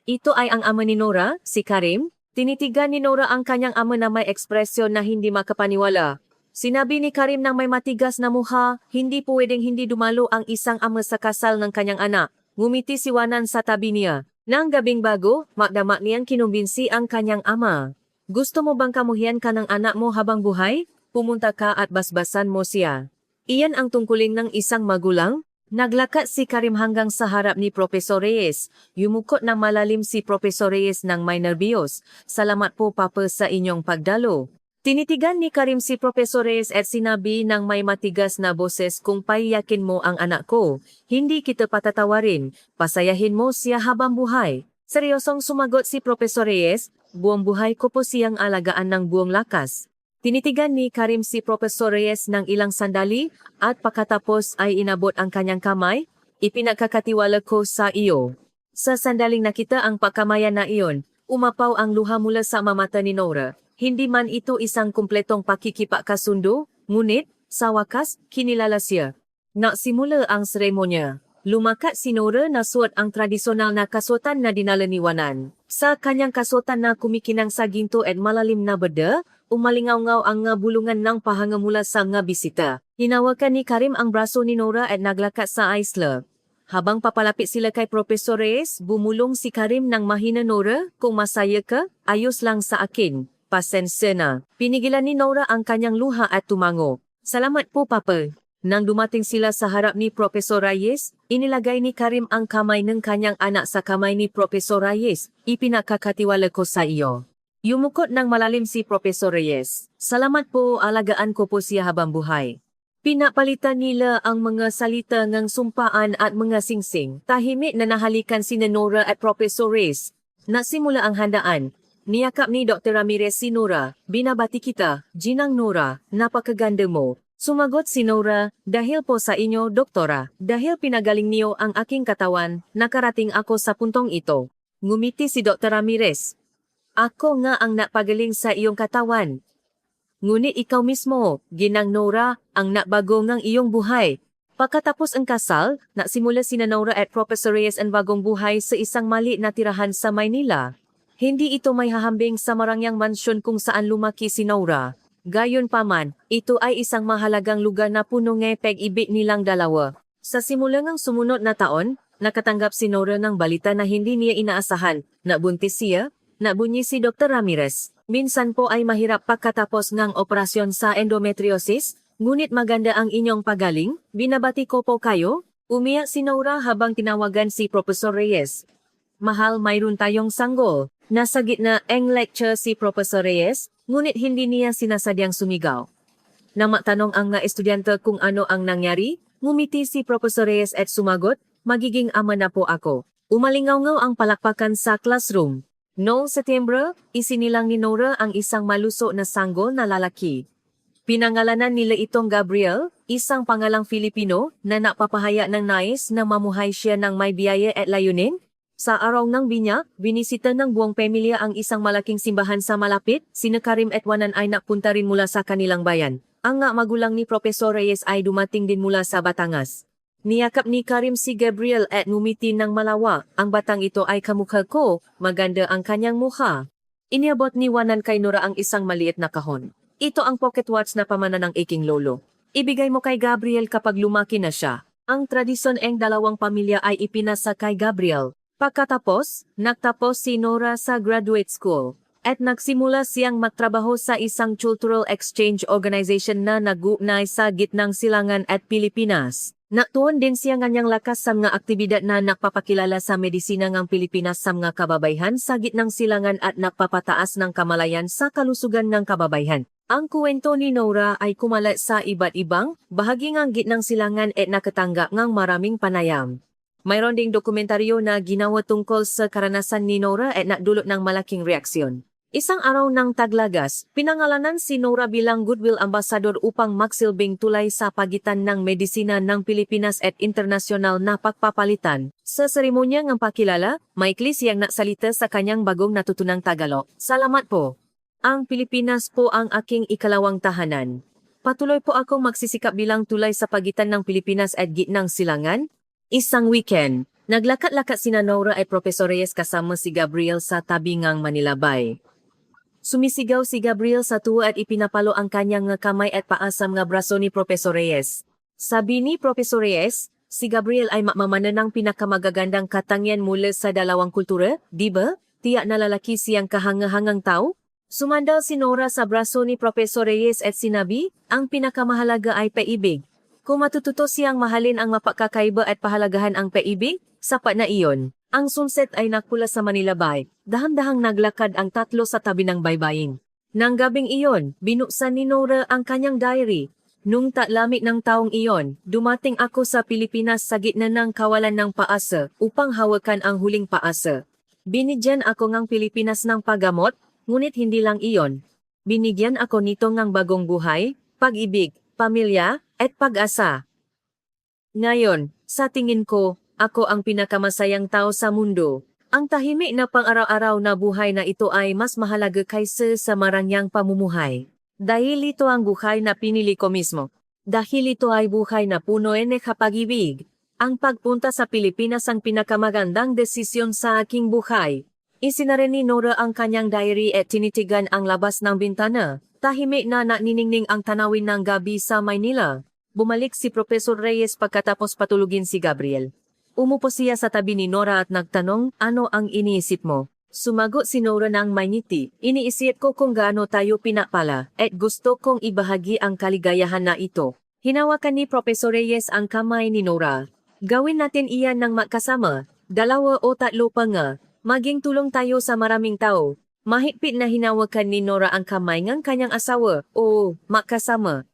Ito ay ang ama ni Nora, si Karim. Tinitigan ni Nora ang kanyang ama na may ekspresyon na hindi makapaniwala. Sinabi ni Karim nang may matigas na mukha, hindi pwedeng hindi dumalo ang isang ama sa kasal ng kanyang anak. Ngumiti si Wanan sa tabi niya. Nang gabing bago, magdamak niyang kinumbinsi ang kanyang ama. Gusto mo bang kamuhian ka ng anak mo habang buhay? Pumunta ka at basbasan mo siya. Iyan ang tungkulin ng isang magulang. Naglakat si Karim hanggang sa harap ni Professor Reyes. Yumukot ng malalim si Professor Reyes nang may nerbiyos. Salamat po papa sa inyong pagdalo. Tinitigan ni Karim si Professor Reyes at sinabi ng may matigas na boses, kung paiyakin mo ang anak ko, hindi kita patatawarin, pasayahin mo siya habang buhay. Seryosong sumagot si Professor Reyes, buong buhay ko po siyang alagaan ng buong lakas. Tinitigan ni Karim si Professor Reyes ng ilang sandali at pagkatapos ay inabot ang kanyang kamay, ipinagkakatiwala ko sa iyo. Sa sandaling nakita ang pagkamayan na iyon, umapaw ang luha mula sa mamata ni Nora. Hindi man ito isang kumpletong pakikipagkasundo, ngunit, sa wakas, kinilala siya. Nagsimula ang seremonya. Lumakat si Nora na suot ang tradisyonal na kasuotan na dinala ni Wanan. Sa kanyang kasuotan na kumikinang sa ginto at malalim na beda, umalingaw-ngaw ang nga bulungan ng pahanga mula sa nga bisita. Hinawakan ni Karim ang braso ni Nora at naglakat sa isla. Habang papalapit sila kay Professor Reyes, bumulong si Karim ng mahina. Nora, kung masaya ka, ayos lang sa akin. Pasensya na. Pinigilan ni Nora ang kanyang luha at tumango. Salamat po papa. Nang dumating sila sa harap ni Professor Reyes, inilagay ni Karim ang kamay ng kanyang anak sa kamay ni Professor Reyes. Ipinakakatiwala ko sa iyo. Yumukot ng malalim si Professor Reyes. Salamat po, alagaan ko po siya habang buhay. Pinapalitan nila ang mga salita ng sumpaan at mga singsing. Tahimik na nahalikan si Nora at Professor Reyes. Nasimula ang handaan. Niyakap ni Dr. Ramirez si Nora, binabati kita, Ginang Nora, napakaganda mo. Sumagot si Nora, dahil po sa inyo, Doktora, dahil pinagaling niyo ang aking katawan, nakarating ako sa puntong ito. Ngumiti si Dr. Ramirez. Ako nga ang napagaling sa iyong katawan. Ngunit ikaw mismo, Ginang Nora, ang nabago ng iyong buhay. Pagkatapos ang kasal, nagsimula si Nora at Professor Reyes ang bagong buhay sa isang maliit na tirahan sa Maynila. Hindi ito may hahambing sa marangyang mansyon kung saan lumaki si Nora. Gayunpaman, ito ay isang mahalagang lugar na puno ng pag-ibig nilang dalawa. Sa simula ng sumunod na taon, nakatanggap si Nora ng balita na hindi niya inaasahan. Nabuntis siya, nabunyi si Dr. Ramirez. Minsan po ay mahirap pagkatapos ng operasyon sa endometriosis, ngunit maganda ang inyong pagaling. Binabati ko po kayo. Umiyak si Nora habang tinawagan si Professor Reyes. Mahal, mayroon tayong sanggol. Nasa gitna ang lecture si Professor Reyes, ngunit hindi niya sinasadyang sumigaw. Nang matanong ang mga estudyante kung ano ang nangyari, ngumiti si Professor Reyes at sumagot, magiging ama na po ako. Umalingaw-ngaw ang palakpakan sa classroom. Noong Setyembre, isinilang ni Nora ang isang maluso na sanggol na lalaki. Pinangalanan nila itong Gabriel, isang pangalang Filipino na napapahaya ng nais na mamuhay siya ng may biyaya at layunin. Sa araw ng binyag, binisita ng buong pamilya ang isang malaking simbahan sa malapit. Sina Karim at Wanan ay napunta rin mula sa kanilang bayan. Ang nga magulang ni Professor Reyes ay dumating din mula sa Batangas. Niyakap ni Karim si Gabriel at ngumiti ng malawa. Ang batang ito ay kamukha ko, maganda ang kanyang mukha. Iniabot ni Wanan kay Nora ang isang maliit na kahon. Ito ang pocket watch na pamana ng aking lolo. Ibigay mo kay Gabriel kapag lumaki na siya. Ang tradisyon ng dalawang pamilya ay ipinasa kay Gabriel. Pagkatapos, nagtapos si Nora sa graduate school at nagsimula siyang magtrabaho sa isang cultural exchange organization na nag-uugnay sa gitnang silangan at Pilipinas. Natuon din siya nganyang lakas sa mga aktibidad na nagpapakilala sa medisina ng Pilipinas sa mga kababayhan sa gitnang silangan at nagpapataas ng kamalayan sa kalusugan ng kababayhan. Ang kuwento ni Nora ay kumalat sa iba't ibang bahagi ng gitnang silangan at nakatanggap ng maraming panayam. Mayroon ding dokumentaryo na ginawa tungkol sa karanasan ni Nora at nakdulot ng malaking reaksyon. Isang araw ng taglagas, pinangalanan si Nora bilang Goodwill Ambassador upang magsilbing tulay sa pagitan ng medisina ng Pilipinas at internasyonal na pagpapalitan. Sa seremonya ng pakilala, maikli siyang nagsalita sa kanyang bagong natutunang Tagalog. Salamat po. Ang Pilipinas po ang aking ikalawang tahanan. Patuloy po akong magsisikap bilang tulay sa pagitan ng Pilipinas at gitnang silangan. Isang weekend, naglakat-lakat sina Nora at Professor Reyes kasama si Gabriel sa tabi ng Manila Bay. Sumisigaw si Gabriel sa tuwa at ipinapalo ang kanyang kamay at paasam nga braso ni Professor Reyes. Sabi ni Professor Reyes, si Gabriel ay mamamana ng pinakamagagandang katangian mula sa dalawang kultura, di ba? Tiyak na lalaki siyang kahangahangang tao? Sumandal si Nora sa braso ni Professor Reyes at sinabi, ang pinakamahalaga ay paibig. Kung matututo siyang mahalin ang mapagkakaiba at pahalagahan ang paibig, sapat na iyon. Ang sunset ay nakpula sa Manila Bay. Dahan-dahang naglakad ang tatlo sa tabi ng baybayin. Nang gabing iyon, binuksan ni Nora ang kanyang diary. Nung taklamig ng taong iyon, dumating ako sa Pilipinas sa gitna ng kawalan ng paasa upang hawakan ang huling paasa. Binigyan ako ng Pilipinas ng paggamot, ngunit hindi lang iyon. Binigyan ako nito ng bagong buhay, pag-ibig, pamilya, at pag-asa. Ngayon, sa tingin ko, ako ang pinakamasayang tao sa mundo. Ang tahimik na pang-araw-araw na buhay na ito ay mas mahalaga kaysa sa marangyang pamumuhay. Dahil ito ang buhay na pinili ko mismo. Dahil ito ay buhay na puno ng kapag-ibig. Ang pagpunta sa Pilipinas ang pinakamagandang desisyon sa aking buhay. Isinarin ni Nora ang kanyang diary at tinitigan ang labas ng bintana. Tahimik na naniningning ang tanawin ng gabi sa Maynila. Bumalik si Professor Reyes pagkatapos patulugin si Gabriel. Umupo siya sa tabi ni Nora at nagtanong, ano ang iniisip mo? Sumagot si Nora ng may ngiti, iniisip ko kung gaano tayo pinapala at gusto kong ibahagi ang kaligayahan na ito. Hinawakan ni Professor Reyes ang kamay ni Nora. Gawin natin iyan ng magkasama, 2 o 3 pa nga, maging tulong tayo sa maraming tao. Mahigpit na hinawakan ni Nora ang kamay ng kanyang asawa, o magkasama.